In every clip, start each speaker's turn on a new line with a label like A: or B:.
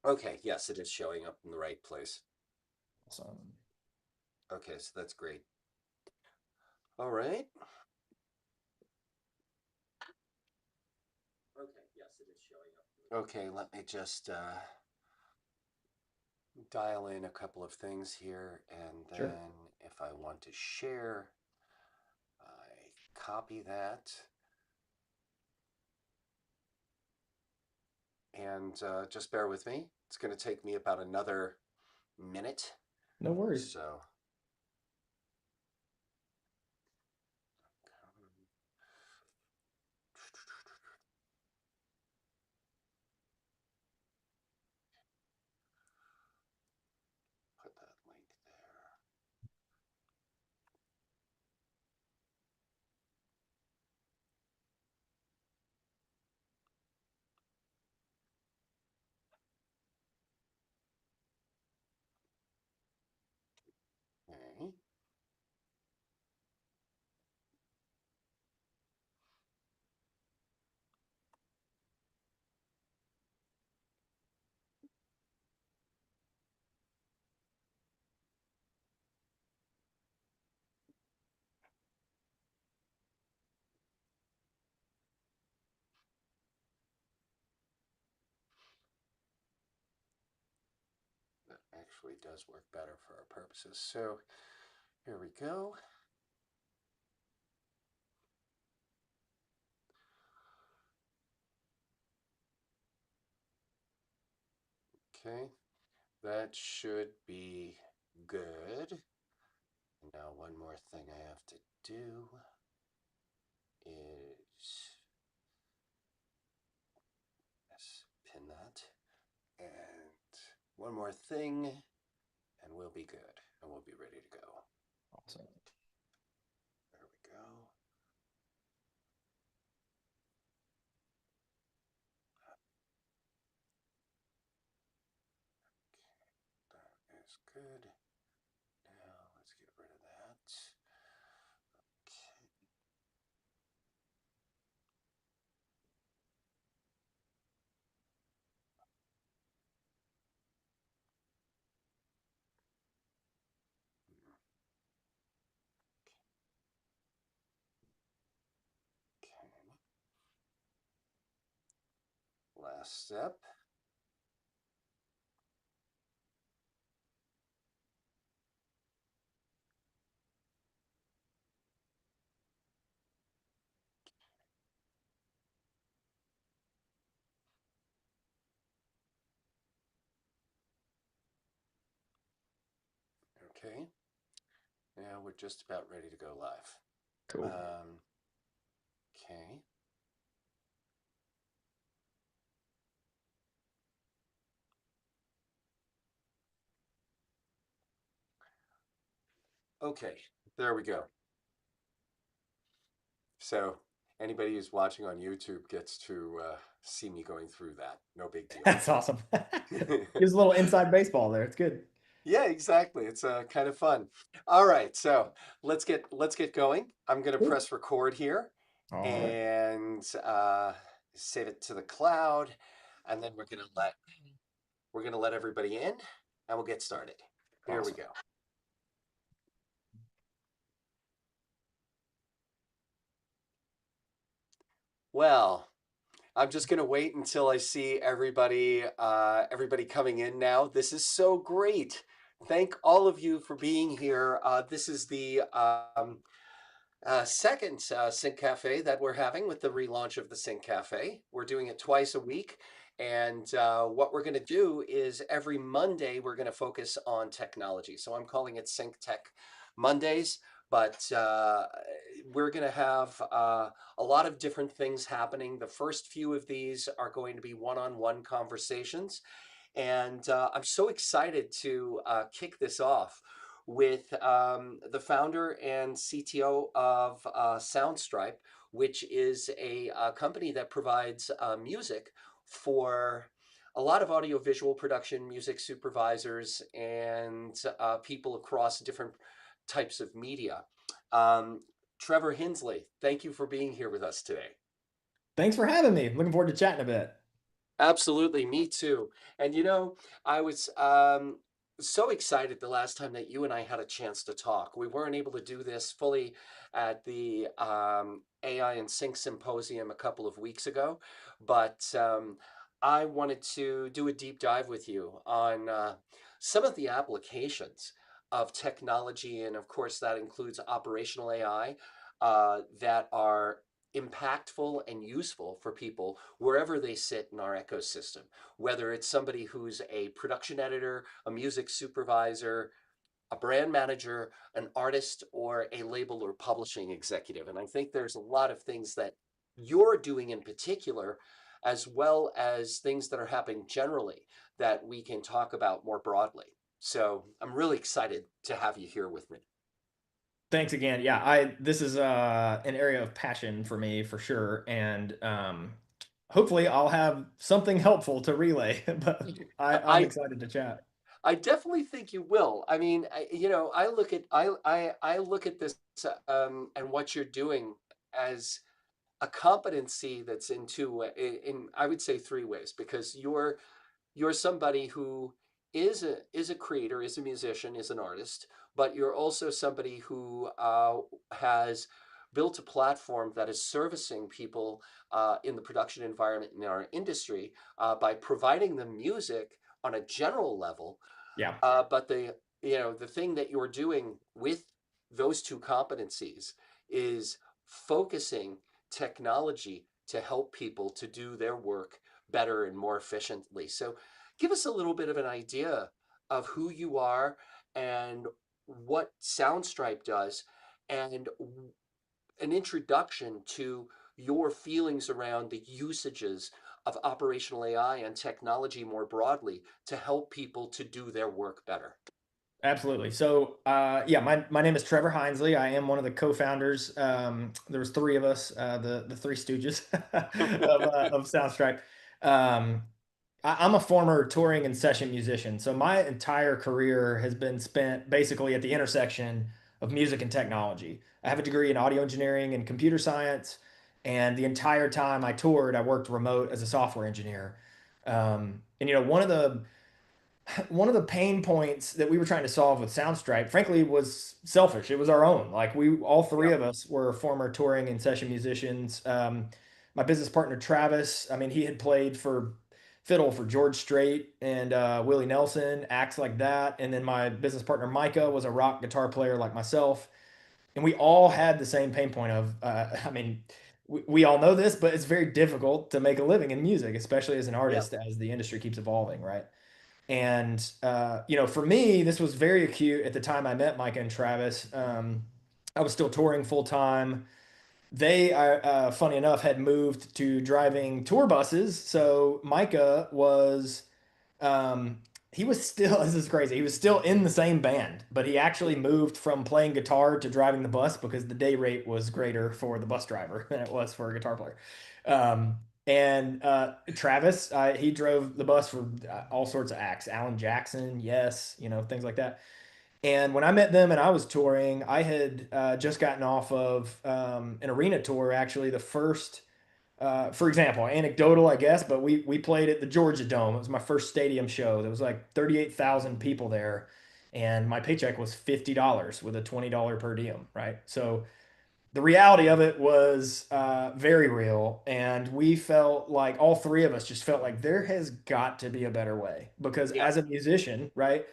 A: Okay, yes, it is showing up in the right place.
B: Awesome.
A: Okay, so that's great. All right. Okay, yes, it is showing up. Okay, let me just dial in a couple of things here, and
B: Sure.
A: then if I want to share, I copy that. And just bear with me. It's going to take me about another minute.
B: No worries.
A: So put that link there. Okay. That actually does work better for our purposes. So here we go. Okay, that should be good. Now, one more thing I have to do is yes, pin that. And one more thing, and we'll be good. And we'll be ready to go.
B: Awesome.
A: There we go. That is good. Now let's get rid of that. Okay. Last step. Okay. Now we're just about ready to go live.
B: Cool.
A: Okay. Okay. There we go. So anybody who's watching on YouTube gets to see me going through that. No big deal.
B: That's awesome. Gives a little inside baseball there. It's good.
A: Yeah, exactly. It's kind of fun. All right, so let's get going. I'm gonna
B: Cool.
A: press record here
B: All right.
A: and save it to the cloud, and then we're gonna let everybody in, and we'll get started. Here we
B: Awesome.
A: go. Well, I'm just gonna wait until I see everybody coming in now. This is so great. Thank all of you for being here. This is the second Sync Cafe that we're having with the relaunch of the Sync Cafe. We're doing it twice a week. And what we're going to do is every Monday, we're going to focus on technology. So I'm calling it Sync Tech Mondays. But we're going to have a lot of different things happening. The first few of these are going to be one-on-one conversations. And I'm so excited to kick this off with the founder and CTO of Soundstripe, which is a company that provides music for a lot of audiovisual production, music supervisors, and people across different types of media. Um, Trevor Hinesley, thank you for being here with us today.
B: Thanks for having me. Looking forward to chatting a bit.
A: Absolutely, me too. And I was so excited the last time that you and I had a chance to talk. We weren't able to do this fully at the AI and Sync Symposium a couple of weeks ago, but I wanted to do a deep dive with you on some of the applications of technology, and of course, that includes operational AI that are impactful and useful for people wherever they sit in our ecosystem, whether it's somebody who's a production editor, a music supervisor, a brand manager, an artist, or a label or publishing executive. And I think there's a lot of things that you're doing in particular, as well as things that are happening generally that we can talk about more broadly. So I'm really excited to have you here with me.
B: Thanks again. Yeah, I this is an area of passion for me for sure, and hopefully I'll have something helpful to relay. But I'm
A: I
B: excited to chat.
A: I definitely think you will. I mean, I look at this and what you're doing as a competency that's in in I would say three ways, because you're somebody who is a creator, is a musician, is an artist, but you're also somebody who has built a platform that is servicing people in the production environment in our industry by providing them music on a general level.
B: Yeah,
A: But the thing that you're doing with those two competencies is focusing technology to help people to do their work better and more efficiently. So give us a little bit of an idea of who you are and what Soundstripe does, and an introduction to your feelings around the usages of operational AI and technology more broadly to help people to do their work better.
B: absolutely. So, yeah, my name is Trevor Hinesley. I am one of the co-founders. There was three of us, the Three Stooges of Soundstripe. Um, I'm a former touring and session musician, so my entire career has been spent basically at the intersection of music and technology. I have a degree in audio engineering and computer science, and the entire time I toured, I worked remote as a software engineer. And one of the pain points that we were trying to solve with Soundstripe, frankly, was selfish. It was our own. Like we, all three
A: Yep.
B: of us were former touring and session musicians. My business partner Travis, I mean, he had played for fiddle for George Strait and Willie Nelson, acts like that. And then my business partner Micah was a rock guitar player like myself. And we all had the same pain point of, I mean, we all know this, but it's very difficult to make a living in music, especially as an
A: Yep.
B: artist, as the industry keeps evolving, right? And for me, this was very acute at the time I met Micah and Travis. I was still touring full time. They, funny enough, had moved to driving tour buses. So Micah was um, he was still, this is crazy. He was still in the same band, but he actually moved from playing guitar to driving the bus because the day rate was greater for the bus driver than it was for a guitar player. And Travis, he drove the bus for all sorts of acts, Alan Jackson, yes, things like that. And when I met them and I was touring, I had just gotten off of an arena tour, actually, the first for example, anecdotal, I guess, but we played at the Georgia Dome. It was my first stadium show. There was like 38,000 people there, and my paycheck was $50 with a $20 per diem, right? So the reality of it was very real, and we felt like all three of us just felt like there has got to be a better way because as
A: Yep.
B: a musician, right?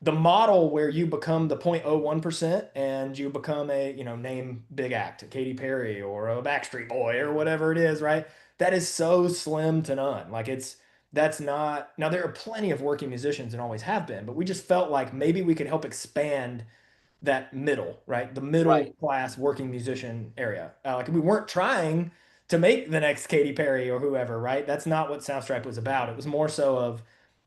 B: The model where you become the 0.01% and you become a, name big act, a Katy Perry or a Backstreet Boy or whatever it is, right? That is so slim to none. Like that's not, now there are plenty of working musicians and always have been, but we just felt like maybe we could help expand that middle, right? The middle
A: Right.
B: class working musician area. Like we weren't trying to make the next Katy Perry or whoever, right? That's not what Soundstripe was about. It was more so of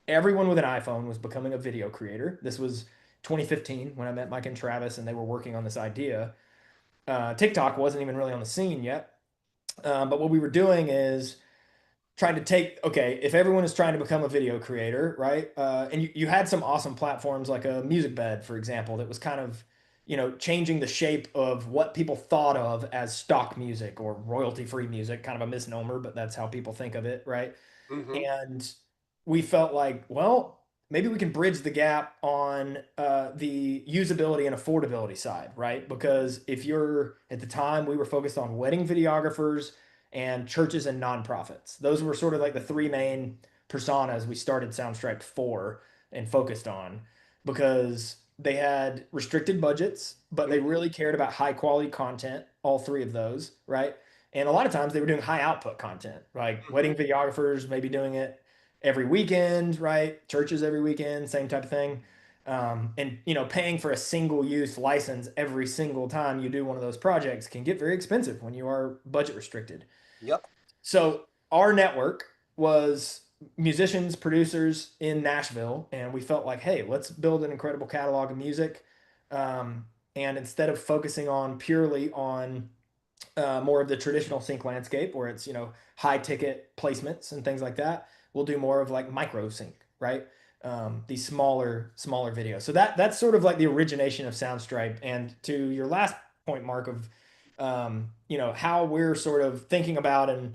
B: everyone with an iPhone was becoming a video creator. This was 2015 when I met Mike and Travis, and they were working on this idea. TikTok wasn't even really on the scene yet. But what we were doing is trying to take, okay, if everyone is trying to become a video creator, right? And you had some awesome platforms like a music bed, for example, that was kind of, changing the shape of what people thought of as stock music or royalty free music, kind of a misnomer, but that's how people think of it, right?
A: Mm-hmm.
B: And we felt like, well, maybe we can bridge the gap on the usability and affordability side, right? Because if you're at the time, we were focused on wedding videographers and churches and nonprofits. Those were sort of like the three main personas we started Soundstripe for and focused on because they had restricted budgets, but they
A: Mm-hmm.
B: really cared about high quality content, all three of those, right? And a lot of times they were doing high output content, like
A: Mm-hmm.
B: wedding videographers maybe doing it every weekend, right? Churches every weekend, same type of thing. And paying for a single use license every single time you do one of those projects can get very expensive when you are budget restricted.
A: Yep.
B: So our network was musicians, producers in Nashville, and we felt like, hey, let's build an incredible catalog of music. And instead of focusing on purely on more of the traditional sync landscape where it's high ticket placements and things like that, we'll do more of like micro sync, right? These smaller videos. So that's sort of like the origination of Soundstripe. And to your last point, Mark, of how we're sort of thinking about and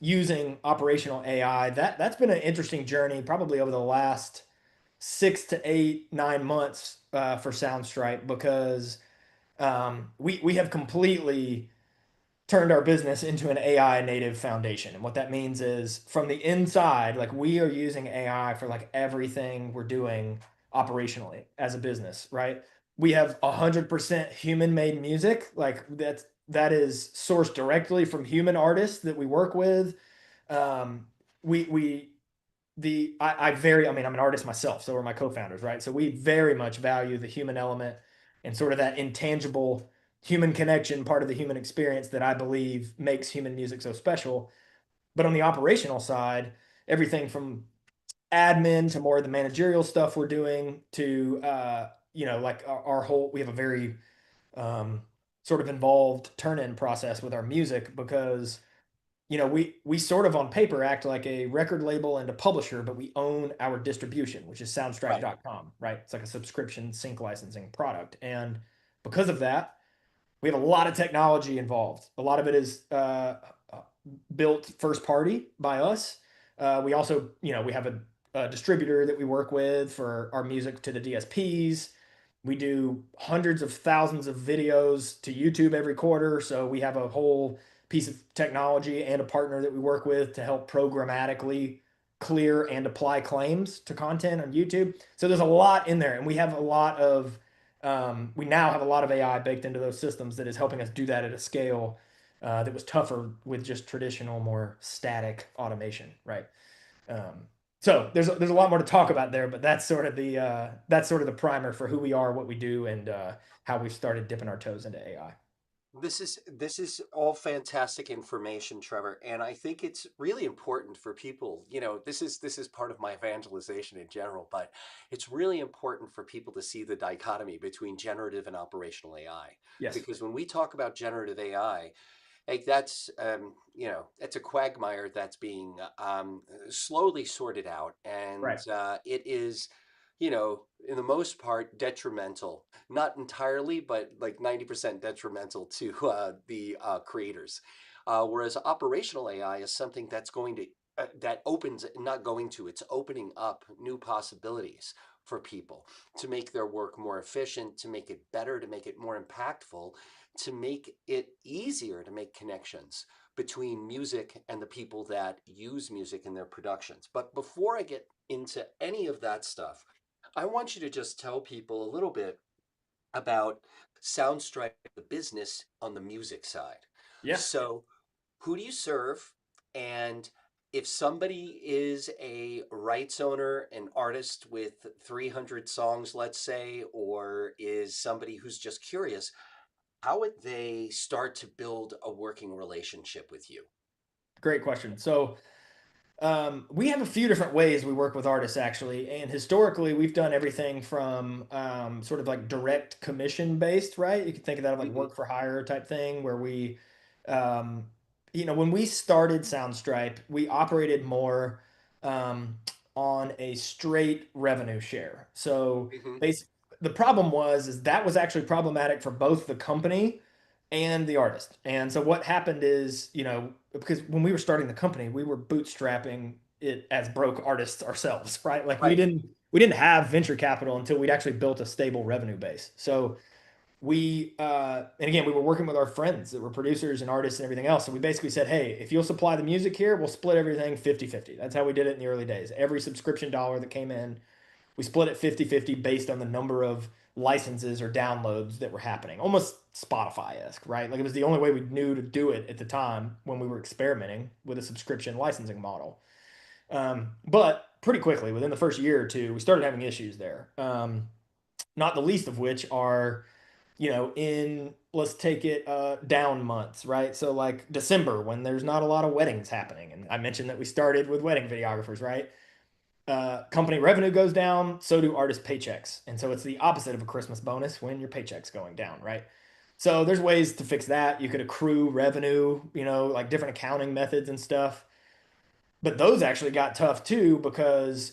B: using operational AI, that's been an interesting journey, probably over the last 6 to 8, 9 months for Soundstripe because we have completely turned our business into an AI native foundation. And what that means is from the inside, like we are using AI for like everything we're doing operationally as a business, right? We have 100% human made music. Like that is sourced directly from human artists that we work with. Um, we I mean, I'm an artist myself, so are my co-founders, right? So we very much value the human element and sort of that intangible human connection, part of the human experience that I believe makes human music so special. But on the operational side, everything from admin to more of the managerial stuff we're doing to like our whole we have a very um, sort of involved turn-in process with our music because we sort of on paper act like a record label and a publisher, but we own our distribution, which is
A: Right.
B: soundstripe.com, right? It's like a subscription sync licensing product. And because of that, we have a lot of technology involved. A lot of it is built first party by us. We also, we have a distributor that we work with for our music to the DSPs. We do hundreds of thousands of videos to YouTube every quarter. So we have a whole piece of technology and a partner that we work with to help programmatically clear and apply claims to content on YouTube. So there's a lot in there, and we have a lot of we now have a lot of AI baked into those systems that is helping us do that at a scale that was tougher with just traditional, more static automation, right? Um, so there's a lot more to talk about there, but that's sort of the primer for who we are, what we do, and how we've started dipping our toes into AI.
A: This is all fantastic information, Trevor, and I think it's really important for people. This is part of my evangelization in general, but it's really important for people to see the dichotomy between generative and operational AI.
B: Yes,
A: Because when we talk about generative AI, like that's it's a quagmire that's being slowly sorted out, and
B: right.
A: it is, in the most part, detrimental. Not entirely, but like 90% detrimental to the creators. Whereas operational AI is something that's going to that opens, not going to, it's opening up new possibilities for people to make their work more efficient, to make it better, to make it more impactful, to make it easier to make connections between music and the people that use music in their productions. But before I get into any of that stuff, I want you to just tell people a little bit about Soundstripe, the business on the music side.
B: Yeah.
A: So, who do you serve? And if somebody is a rights owner, an artist with 300 songs, let's say, or is somebody who's just curious, how would they start to build a working relationship with you?
B: Great question. So we have a few different ways we work with artists actually, and historically we've done everything from sort of like direct commission based, right? You can think of that like
A: Hmm.
B: work for hire type thing, where we, um, when we started Soundstripe, we operated more um, on a straight revenue share. So
A: Hmm.
B: basically, the problem was is that was actually problematic for both the company and the artist. And so what happened is, because when we were starting the company, we were bootstrapping it as broke artists ourselves, right? Like we
A: Right.
B: didn't we didn't have venture capital until we'd actually built a stable revenue base. So and again, we were working with our friends that were producers and artists and everything else. So we basically said, hey, if you'll supply the music here, we'll split everything 50-50. That's how we did it in the early days. Every subscription dollar that came in, we split it 50-50 based on the number of licenses or downloads that were happening. Almost Spotify-esque, right? Like it was the only way we knew to do it at the time when we were experimenting with a subscription licensing model. But pretty quickly, within the first year or two, we started having issues there. Not the least of which are, in let's take it down months, right? So like December when there's not a lot of weddings happening, and I mentioned that we started with wedding videographers, right? Company revenue goes down, so do artist paychecks. And so it's the opposite of a Christmas bonus when your paycheck's going down, right? So there's ways to fix that. You could accrue revenue, like different accounting methods and stuff. But those actually got tough too because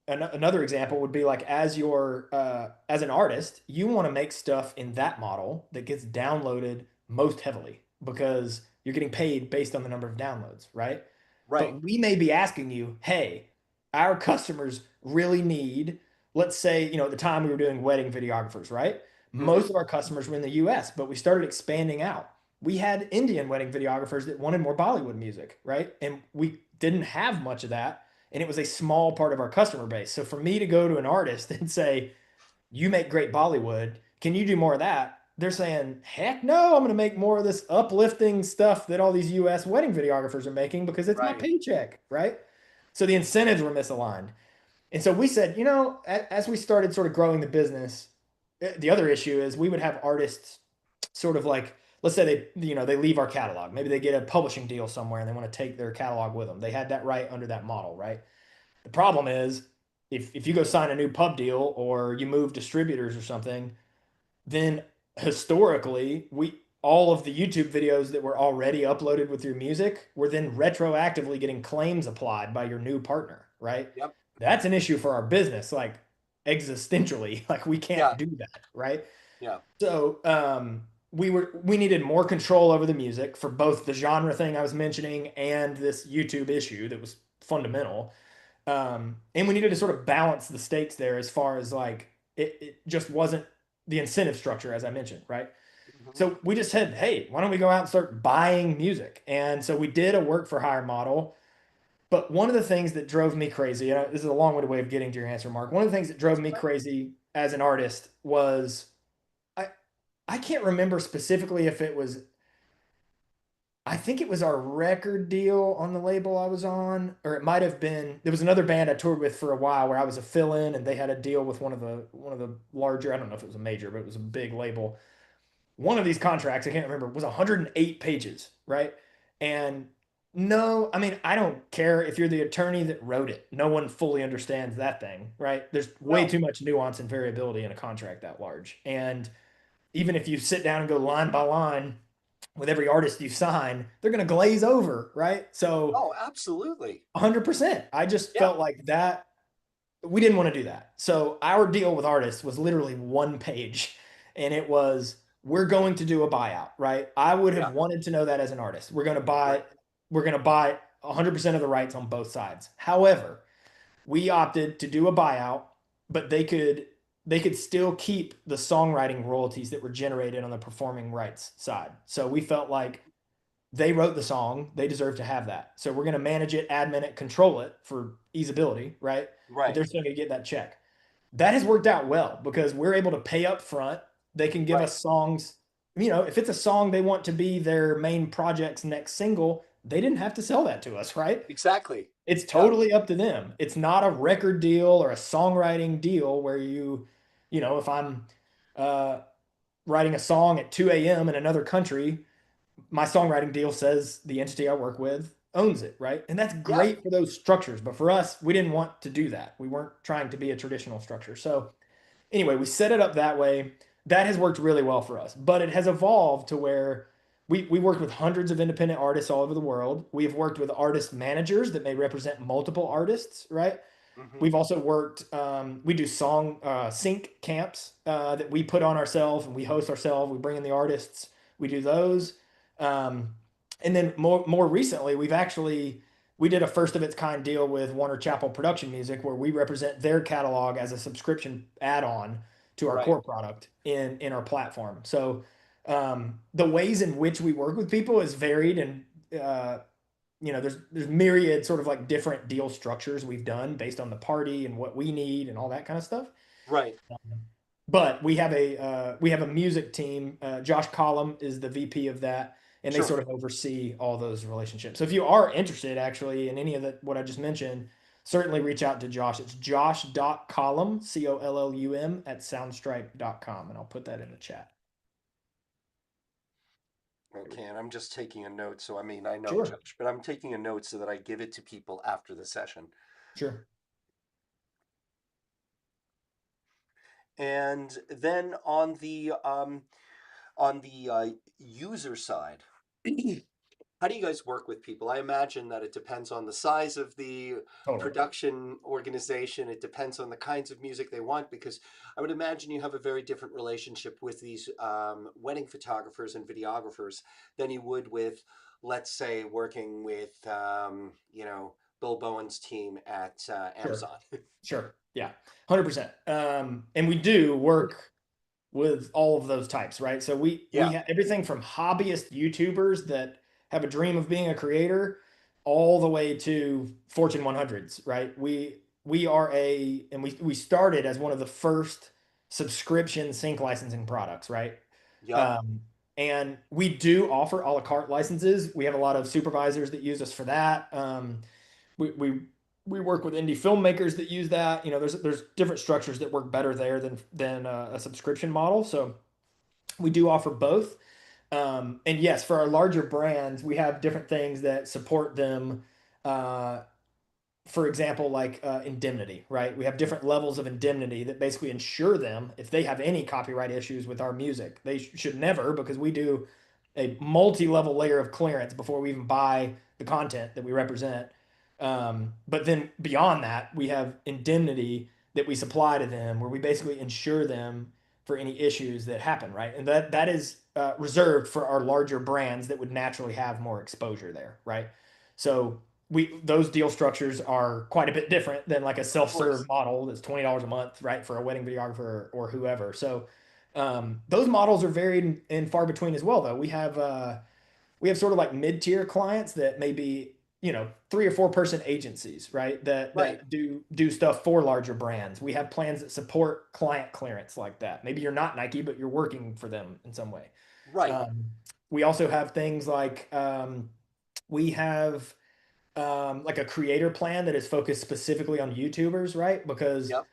B: another example would be like as an artist, you want to make stuff in that model that gets downloaded most heavily because you're getting paid based on the number of downloads, right?
A: Right.
B: But we may be asking you, hey, our customers really need, let's say, at the time we were doing wedding videographers, right?
A: Hmm.
B: Most of our customers were in the US, but we started expanding out. We had Indian wedding videographers that wanted more Bollywood music, right? And we didn't have much of that. And it was a small part of our customer base. So for me to go to an artist and say, you make great Bollywood, can you do more of that? They're saying, heck no, I'm going to make more of this uplifting stuff that all these US wedding videographers are making because it's my
A: Right.
B: paycheck, right? So the incentives were misaligned. And so we said, as we started sort of growing the business, the other issue is we would have artists sort of like, let's say they leave our catalog. Maybe they get a publishing deal somewhere and they want to take their catalog with them. They had that right under that model, right? The problem is if you go sign a new pub deal or you move distributors or something, then historically we all of the YouTube videos that were already uploaded with your music were then retroactively getting claims applied by your new partner, right?
A: Yep.
B: That's an issue for our business, like existentially, like we
A: Yeah.
B: can't do that, right?
A: Yeah.
B: So we needed more control over the music for both the genre thing I was mentioning and this YouTube issue that was fundamental. And we needed to sort of balance the stakes there as far as like it just wasn't the incentive structure, as I mentioned, right?
A: Hmm.
B: So we just said, hey, why don't we go out and start buying music? And so we did a work for hire model. But one of the things that drove me crazy, and this is a long-winded way of getting to your answer, Mark. One of the things that drove
A: That's
B: me
A: okay.
B: crazy as an artist was I I can't remember specifically if it was I think it was our record deal on the label I was on, or it might have been there was another band I toured with for a while where I was a fill-in and they had a deal with one of the larger, I don't know if it was a major, but it was a big label. One of these contracts, I can't remember, was 108 pages, right? And no, I mean, I don't care if you're the attorney that wrote it. No one fully understands that thing, right? There's way
A: No.
B: too much nuance and variability in a contract that large. And even if you sit down and go line by line with every artist you sign, they're going to glaze over, right? So
A: Oh, absolutely.
B: 100%. I just
A: Yeah.
B: felt like that we didn't want to do that. So our deal with artists was literally one page, and it was we're going to do a buyout, right? I would
A: Yeah.
B: have wanted to know that as an artist.
A: Right.
B: We're going to buy 100% of the rights on both sides. However, we opted to do a buyout, but they could still keep the songwriting royalties that were generated on the performing rights side. So we felt like they wrote the song, they deserve to have that. So we're going to manage it, admin it, control it for easeability, right? But
A: Right.
B: they're still going to get that check. That has worked out well because we're able to pay up front. They can give
A: Right.
B: us songs. If it's a song they want to be their main project's next single, they didn't have to sell that to us, right?
A: Exactly.
B: It's
A: Yeah.
B: totally up to them. It's not a record deal or a songwriting deal where if I'm uh, writing a song at 2 a.m. in another country, my songwriting deal says the entity I work with owns it, right? And that's
A: Yeah.
B: great for those structures. But for us, we didn't want to do that. We weren't trying to be a traditional structure. So anyway, we set it up that way. That has worked really well for us. But it has evolved to where we worked with hundreds of independent artists all over the world. We have worked with artist managers that may represent multiple artists, right?
A: Hmm.
B: We've also worked, we do song sync camps that we put on ourselves and we host ourselves. We bring in the artists. we do those. Um, and then more recently, we did a first of its kind deal with Warner Chappell Production Music where we represent their catalog as a subscription add-on to our
A: Right.
B: core product in our platform. So the ways in which we work with people is varied, and there's myriad sort of like different deal structures we've done based on the party and what we need and all that kind of stuff.
A: Right.
B: But we have a music team. Josh Collum is the VP of that, and they
A: Sure.
B: sort of oversee all those relationships. So if you are interested actually in any of what I just mentioned, certainly reach out to Josh. It's josh.collum, COLLUM at soundstripe.com, and I'll put that in the chat.
A: Okay, and I'm just taking a note. So, I mean, I know
B: Sure,
A: Josh, but I'm taking a note so that I give it to people after the session.
B: sure.
A: And then on the user side, how do you guys work with people? I imagine that it depends on the size of the
B: Totally.
A: production organization. It depends on the kinds of music they want, because I would imagine you have a very different relationship with these wedding photographers and videographers than you would with, let's say, working with, Bill Bowen's team at
B: Sure.
A: Amazon.
B: Sure. Yeah. 100%. And we do work with all of those types, right? So we
A: Yeah.
B: have everything from hobbyist YouTubers that have a dream of being a creator all the way to Fortune 100s, right? We are and we started as one of the first subscription sync licensing products, right?
A: Yep.
B: Um, and we do offer a la carte licenses. We have a lot of supervisors that use us for that. We we we work with indie filmmakers that use that. There's different structures that work better there than a subscription model. So we do offer both. And yes, for our larger brands, we have different things that support them. Uh, for example, like indemnity, right? We have different levels of indemnity that basically ensure them if they have any copyright issues with our music. They should never, because we do a multi-level layer of clearance before we even buy the content that we represent. But then beyond that, we have indemnity that we supply to them, where we basically insure them for any issues that happen, right? And that is reserved for our larger brands that would naturally have more exposure there, right? So those deal structures are quite a bit different than like a
A: Of
B: self-serve
A: course.
B: model that's $20 a month, right, for a wedding videographer or whoever. So those models are varied and far between as well, though. We have sort of like mid-tier clients that may be 3 or 4 person agencies, right, that
A: Right.
B: do stuff for larger brands. We have plans that support client clearance like that. Maybe you're not Nike, but you're working for them in some way.
A: Right.
B: um, we also have things like we have like a creator plan that is focused specifically on YouTubers, right? Because
A: Yep.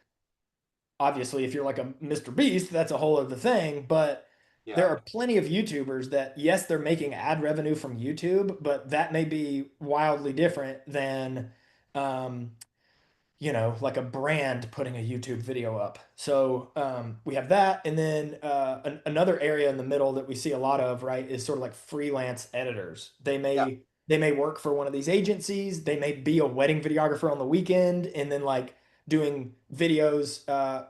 B: obviously, if you're like a Mr. Beast, that's a whole other thing. But there
A: Yeah.
B: are plenty of YouTubers that, yes, they're making ad revenue from YouTube, but that may be wildly different than, um, like a brand putting a YouTube video up. So we have that. And then another area in the middle that we see a lot of, right, is sort of like freelance editors. They
A: Yeah.
B: may they may work for one of these agencies. They may be a wedding videographer on the weekend and then like doing videos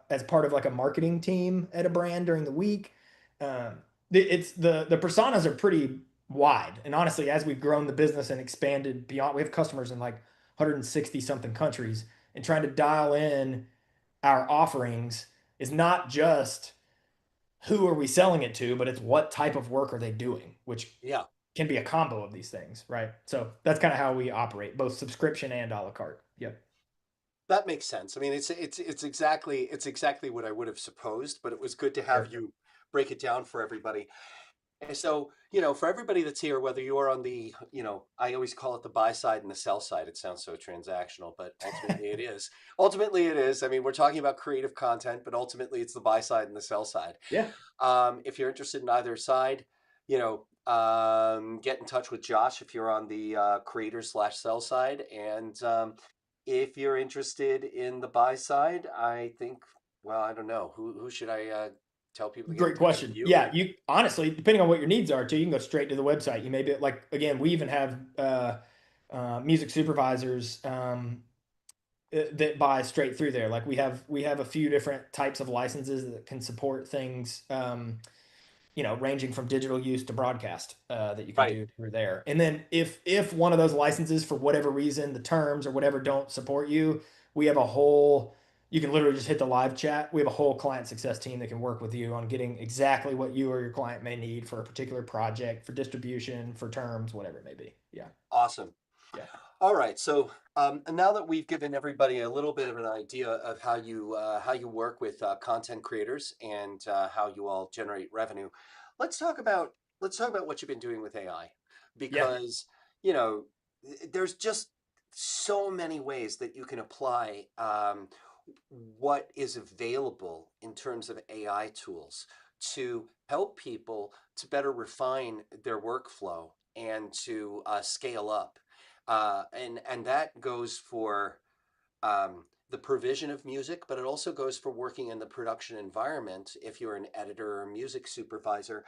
B: as part of like a marketing team at a brand during the week. Um, it's the personas are pretty wide. And honestly, as we've grown the business and expanded beyond, we have customers in like 160 something countries, and trying to dial in our offerings is not just who are we selling it to, but it's what type of work are they doing, which
A: Yeah.
B: can be a combo of these things, right? So that's kind of how we operate, both subscription and a la carte. Yep.
A: That makes sense. I mean, it's exactly what I would have supposed, but it was good to have
B: Sure.
A: you break it down for everybody. And so, for everybody that's here, whether you're on the, I always call it the buy side and the sell side. It sounds so transactional, but ultimately it is. Ultimately it is. I mean, we're talking about creative content, but ultimately it's the buy side and the sell side.
B: Yeah.
A: If you're interested in either side, get in touch with Josh if you're on the creator/sell side. And if you're interested in the buy side, I think, well, I don't know. Who should I tell people to get in
B: Great
A: touch with
B: question.
A: you
B: Yeah,
A: or?
B: you honestly, depending on what your needs are too, you can go straight to the website. You may be like, again, we even have music supervisors that buy straight through there. Like we have a few different types of licenses that can support things. ranging from digital use to broadcast that you can
A: Right.
B: do through there. And then if one of those licenses, for whatever reason, the terms or whatever don't support you, we have a whole. You can literally just hit the live chat. We have a whole client success team that can work with you on getting exactly what you or your client may need for a particular project, for distribution, for terms, whatever it may be. Yeah,
A: Awesome.
B: yeah,
A: All right. So and now that we've given everybody a little bit of an idea of how you work with content creators and how you all generate revenue, let's talk about let's talk about what you've been doing with AI,
B: yeah.
A: because you know there's just so many ways that you can apply what is available in terms of AI tools to help people to better refine their workflow and to scale up. And that goes for the provision of music, but it also goes for working in the production environment if you're an editor or music supervisor.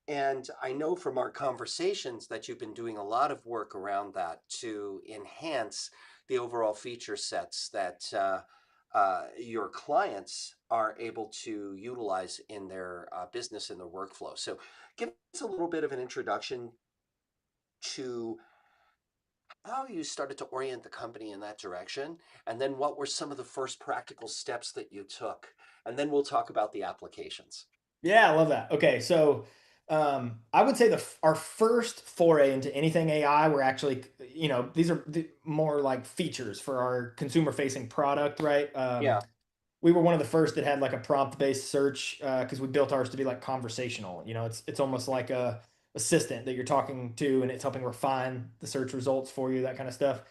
A: And I know from our conversations that you've been doing a lot of work around that to enhance the overall feature sets that your clients are able to utilize in their business and their workflow. So, give us a little bit of an introduction to how you started to orient the company in that direction, and then what were some of the first practical steps that you took, and then we'll talk about the applications.
B: Yeah, I love that. Okay, so I would say our first foray into anything AI were actually, these are more like features for our consumer-facing product, right?
A: Yeah,
B: We were one of the first that had like a prompt-based search because we built ours to be like conversational. It's almost like a assistant that you're talking to, and it's helping refine the search results for you, that kind of stuff.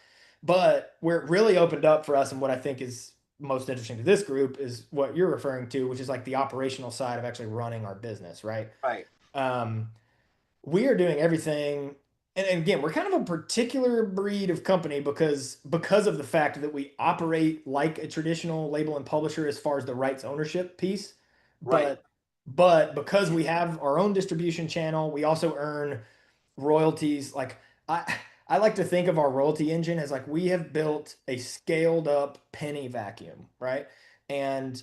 B: But where it really opened up for us, and what I think is most interesting to this group, is what you're referring to, which is like the operational side of actually running our business, right?
A: right,
B: Um, we are doing everything, and again, we're kind of a particular breed of company because of the fact that we operate like a traditional label and publisher as far as the rights ownership piece.
A: right.
B: But because we have our own distribution channel, we also earn royalties. Like I like to think of our royalty engine as like we have built a scaled up penny vacuum, right? And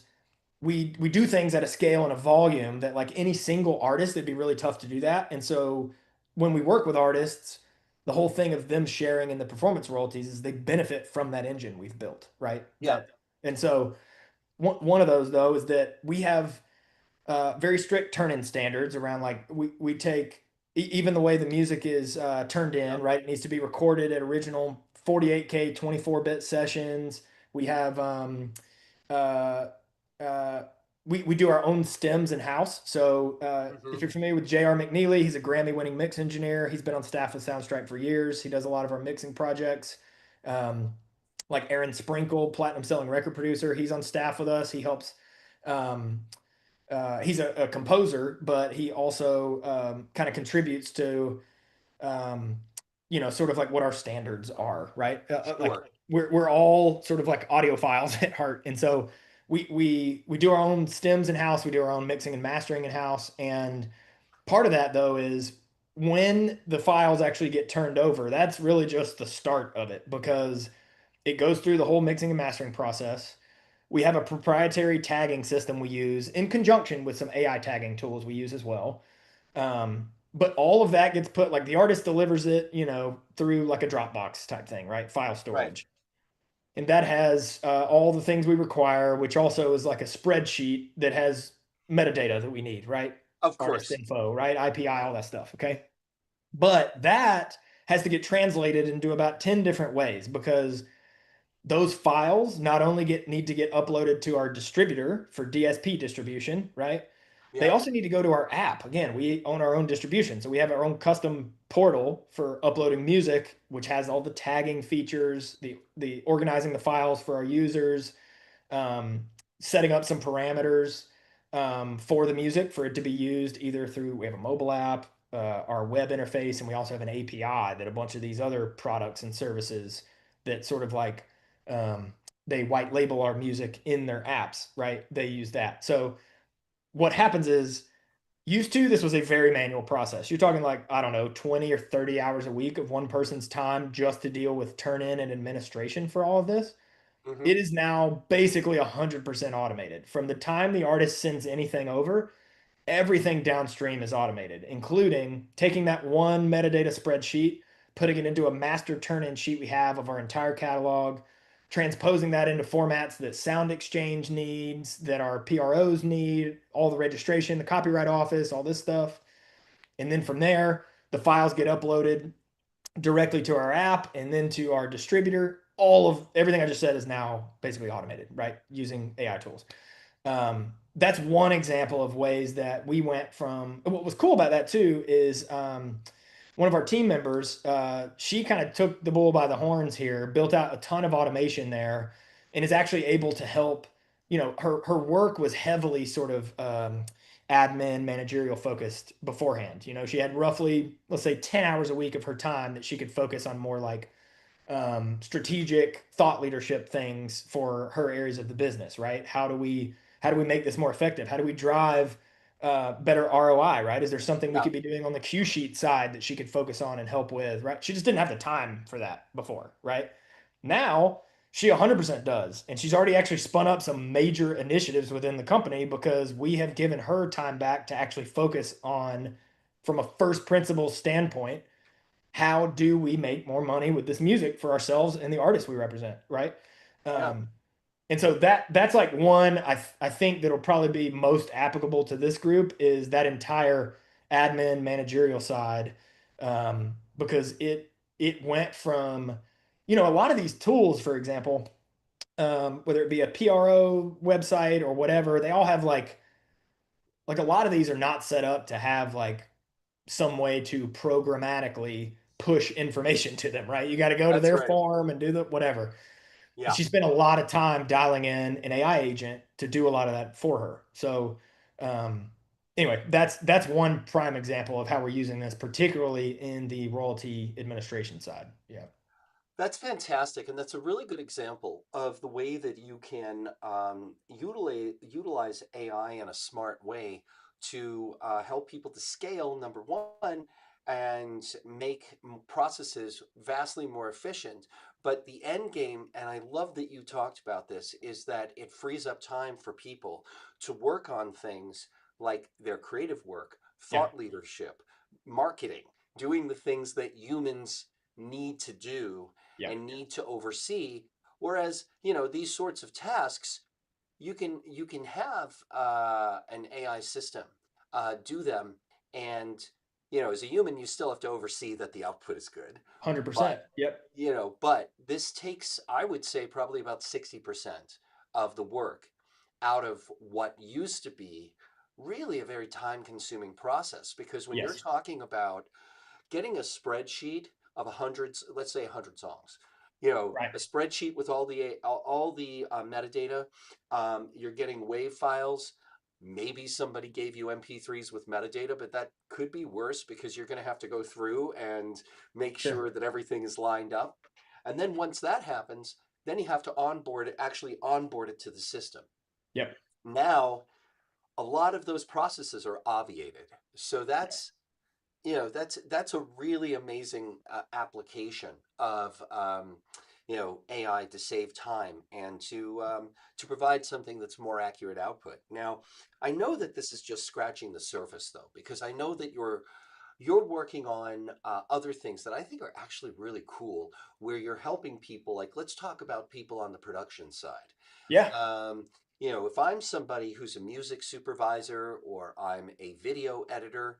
B: we do things at a scale and a volume that like any single artist, it'd be really tough to do that. And so when we work with artists, the whole thing of them sharing in the performance royalties is they benefit from that engine we've built, right?
A: Yeah.
B: And so one of those though is that we have very strict turn-in standards around like we take even the way the music is turned in,
A: Yep.
B: right? It needs to be recorded at original 48K 24-bit sessions. We have uh, uh, we do our own stems in house. So
A: Hmm.
B: if you're familiar with J.R. McNeely, he's a Grammy-winning mix engineer. He's been on staff with Soundstripe for years. He does a lot of our mixing projects. Um, like Aaron Sprinkle, platinum-selling record producer, he's on staff with us. He helps. Um, he's a composer, but he also kind of contributes to um, sort of like what our standards are, right? Like
A: Sure.
B: we're all sort of like audiophiles at heart, and so we do our own stems in house, we do our own mixing and mastering in house, and part of that though is when the files actually get turned over, that's really just the start of it because it goes through the whole mixing and mastering process. We have a proprietary tagging system we use in conjunction with some AI tagging tools we use as well. But all of that gets put like the artist delivers it, through like a Dropbox type thing, right? File
A: Right.
B: storage. And that has all the things we require, which also is like a spreadsheet that has metadata that we need, right?
A: Of
B: Artist
A: course.
B: info, right? IPI, all that stuff. Okay. But that has to get translated into about 10 different ways because those files not only need to get uploaded to our distributor for DSP distribution, right? They
A: Yeah.
B: also need to go to our app. Again, we own our own distribution, so we have our own custom portal for uploading music, which has all the tagging features, the organizing the files for our users, um, setting up some parameters for the music for it to be used either through we have a mobile app, our web interface, and we also have an API that a bunch of these other products and services that sort of like um, they white label our music in their apps, right? They use that. So what happens is used to this was a very manual process. You're talking like, I don't know, 20 or 30 hours a week of one person's time just to deal with turn in and administration for all of this.
A: Hmm.
B: It is now basically 100% automated. From the time the artist sends anything over, everything downstream is automated, including taking that one metadata spreadsheet, putting it into a master turn-in sheet we have of our entire catalog, transposing that into formats that Sound Exchange needs, that our PROs need, all the registration, the copyright office, all this stuff. And then from there, the files get uploaded directly to our app and then to our distributor. All of everything I just said is now basically automated, right? Using AI tools. That's one example of ways that we went from. What was cool about that too is one of our team members, she kind of took the bull by the horns here, built out a ton of automation there, and is actually able to help. Her work was heavily sort of admin, managerial focused beforehand. She had roughly, let's say, 10 hours a week of her time that she could focus on more like strategic thought leadership things for her areas of the business, right? How do we make this more effective? How do we drive better ROI, right? Is there something we
A: Yeah,
B: could be doing on the Q sheet side that she could focus on and help with, right? She just didn't have the time for that before, right? Now she 100% does. And she's already actually spun up some major initiatives within the company because we have given her time back to actually focus on, from a first principles standpoint, how do we make more money with this music for ourselves and the artists we represent, right?
A: yeah,
B: Um, and so that's like one I think that'll probably be most applicable to this group is that entire admin managerial side, because it went from a lot of these tools, for example, whether it be a PRO website or whatever, they all have like a lot of these are not set up to have like some way to programmatically push information to them, right? You got to go to
A: that's
B: their
A: right.
B: form and do the whatever. And
A: Yeah.
B: she spent a lot of time dialing in an AI agent to do a lot of that for her. So, um, anyway, that's one prime example of how we're using this, particularly in the royalty administration side. Yeah.
A: That's fantastic, and that's a really good example of the way that you can utilize AI in a smart way to help people to scale, number one, and make processes vastly more efficient. But the end game, and I love that you talked about this, is that it frees up time for people to work on things like their creative work,
B: Yeah.
A: thought leadership, marketing, doing the things that humans need to do
B: Yeah.
A: and need to oversee. Whereas, these sorts of tasks, you can have an AI system do them, and as a human, you still have to oversee that the output is good.
B: 100%.
A: But
B: Yep.
A: this takes, I would say, probably about 60% of the work out of what used to be really a very time-consuming process. Because when you're
B: Yes.
A: talking about getting a spreadsheet of hundreds, let's say 100 songs,
B: Right.
A: a spreadsheet with all the metadata. You're getting WAV files. Maybe somebody gave you MP3s with metadata, but that could be worse because you're going to have to go through and make
B: Sure.
A: sure that everything is lined up. And then once that happens, then you have to actually onboard it to the system.
B: Yep.
A: Now, a lot of those processes are obviated. So that's a really amazing application of AI to save time and to provide something that's more accurate output. Now, I know that this is just scratching the surface, though, because I know that you're working on other things that I think are actually really cool, where you're helping people. Like, let's talk about people on the production side.
B: Yeah.
A: Um, if I'm somebody who's a music supervisor or I'm a video editor,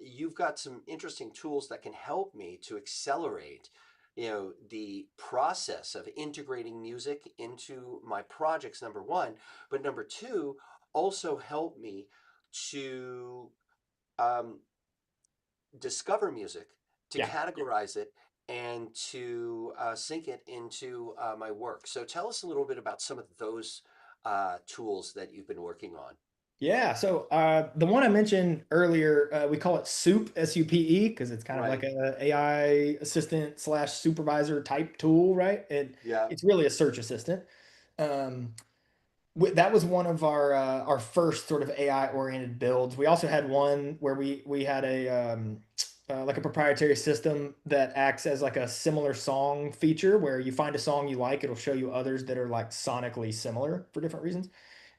A: you've got some interesting tools that can help me to accelerate, the process of integrating music into my projects, number one. But number two, also help me to um, discover music, to
B: Yeah.
A: categorize it, and to sync it into my work. So tell us a little bit about some of those tools that you've been working on.
B: Yeah. So the one I mentioned earlier, we call it SOUP, SUPE, because it's kind of like
A: Right.
B: a AI assistant slash supervisor type tool, right?
A: Yeah.
B: It's really a search assistant. Um, that was one of our first sort of AI oriented builds. We also had one where we had a like a proprietary system that acts as like a similar song feature where you find a song you like, it'll show you others that are like sonically similar for different reasons.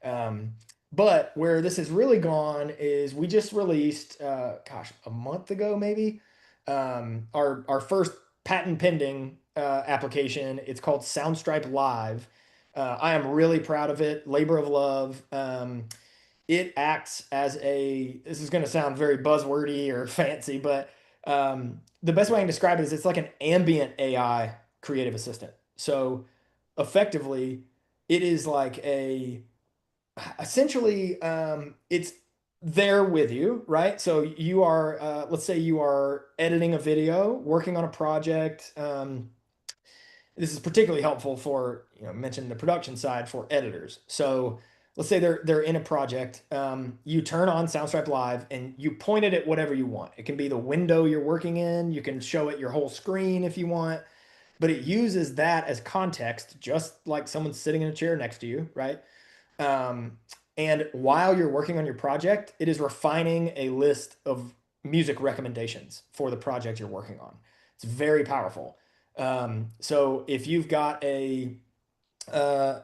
B: Um, But where this has really gone is we just released, gosh, a month ago maybe, our first patent pending application. It's called Soundstripe Live. I am really proud of it. Labor of love. It acts as a. This is going to sound very buzzwordy or fancy, but the best way I can describe it is it's like an ambient AI creative assistant. So effectively, it is like a essentially it's there with you, right? So you are let's say you are editing a video, working on a project. This is particularly helpful for, mentioned the production side for editors. So let's say they're in a project. You turn on Soundstripe Live and you point it at whatever you want. It can be the window you're working in. You can show it your whole screen if you want, but it uses that as context, just like someone sitting in a chair next to you, right? Um, and while you're working on your project, it is refining a list of music recommendations for the project you're working on. It's very powerful. So if you've got uh,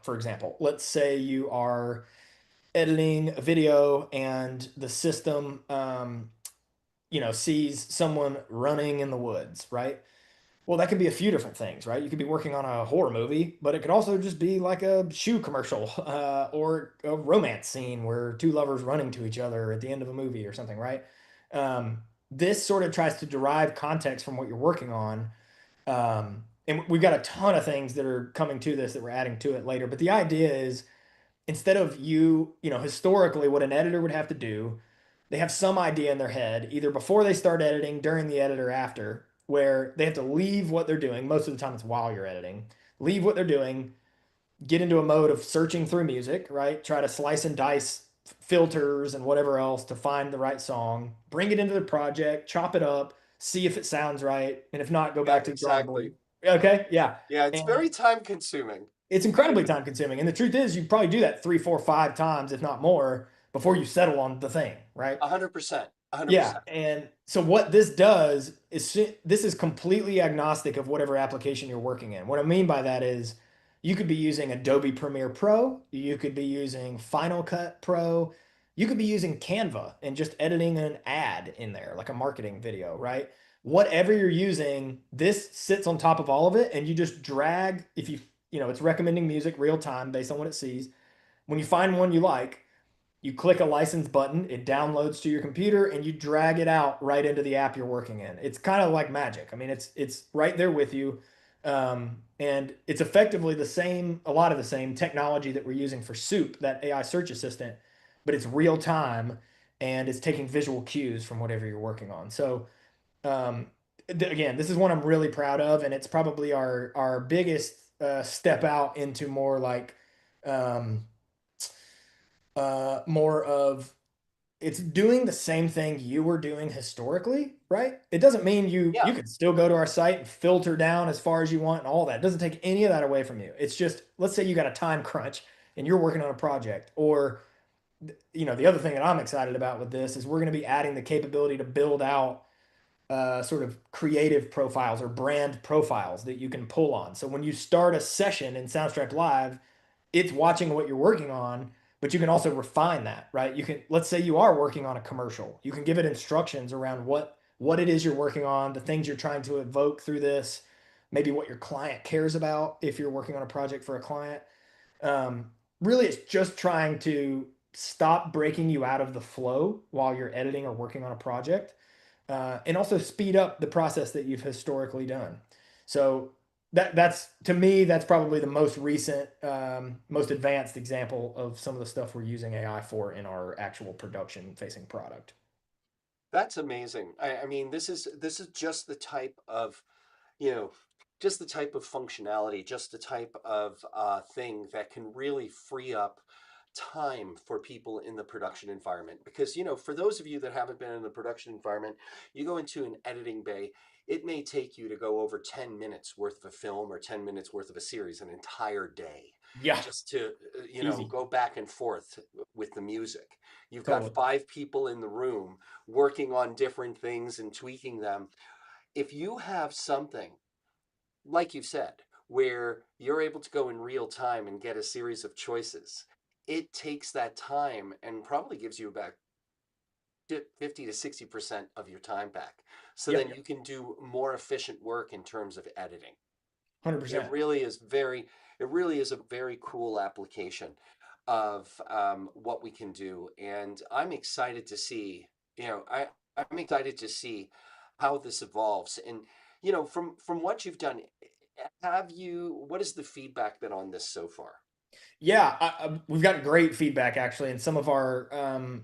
B: for example, let's say you are editing a video and the system, sees someone running in the woods, right? Well, that could be a few different things, right? You could be working on a horror movie, but it could also just be like a shoe commercial or a romance scene where two lovers running to each other at the end of a movie or something, right? This sort of tries to derive context from what you're working on. And we've got a ton of things that are coming to this that we're adding to it later. But the idea is instead of historically, what an editor would have to do, they have some idea in their head, either before they start editing, during the edit, or after, where they have to leave what they're doing. Most of the time, it's while you're editing. Leave what they're doing, get into a mode of searching through music, right? Try to slice and dice filters and whatever else to find the right song, bring it into the project, chop it up, see if it sounds right. And if not, go
A: Yeah,
B: back to the drawing board.
A: exactly.
B: Okay. Yeah.
A: Yeah, it's
B: And
A: very time consuming.
B: it's incredibly time consuming. And the truth is, you probably do that three, four, five times, if not more, before you settle on the thing, right?
A: 100%.
B: Yeah.
A: 100%.
B: And so what this does is this is completely agnostic of whatever application you're working in. What I mean by that is you could be using Adobe Premiere Pro, you could be using Final Cut Pro, you could be using Canva and just editing an ad in there, like a marketing video, right? Whatever you're using, this sits on top of all of it, and you just drag, if it's recommending music real time based on what it sees. When you find one you like, you click a license button, it downloads to your computer, and you drag it out right into the app you're working in. It's kind of like magic. I mean, it's right there with you. And it's effectively the same, a lot of the same technology that we're using for Soup, that AI search assistant, but it's real time and it's taking visual cues from whatever you're working on. So um, again, this is one I'm really proud of, and it's probably our biggest step out into more like um, more of it's doing the same thing you were doing historically, right? It doesn't mean you
A: Yeah,
B: can still go to our site and filter down as far as you want and all that. It doesn't take any of that away from you. It's just let's say you got a time crunch and you're working on a project, or the other thing that I'm excited about with this is we're going to be adding the capability to build out sort of creative profiles or brand profiles that you can pull on. So when you start a session in Soundstripe Live, it's watching what you're working on, but you can also refine that, right? You can, let's say you are working on a commercial. You can give it instructions around what it is you're working on, the things you're trying to evoke through this, maybe what your client cares about if you're working on a project for a client. Um, Really, it's just trying to stop breaking you out of the flow while you're editing or working on a project, and also speed up the process that you've historically done. So that's to me, that's probably the most recent, most advanced example of some of the stuff we're using AI for in our actual production facing product.
A: that's amazing. I mean, this is just the type of, you know, just the type of functionality, just the type of thing that can really free up time for people in the production environment. Because, for those of you that haven't been in the production environment, you go into an editing bay, it may take you to go over 10 minutes worth of a film or 10 minutes worth of a series, an entire day,
B: Yeah,
A: just to,
B: easy,
A: go back and forth with the music. You've got
B: totally.
A: 5 people in the room working on different things and tweaking them. If you have something like you said, where you're able to go in real time and get a series of choices. it takes that time and probably gives you about 50 to 60% of your time back. So then
B: Yep.
A: you can do more efficient work in terms of editing. It
B: 100%.
A: really is very, it really is a very cool application of what we can do. And I'm excited to see, I'm excited to see how this evolves. And, from what you've done, what has the feedback been on this so far?
B: Yeah, we've gotten great feedback actually, and some of our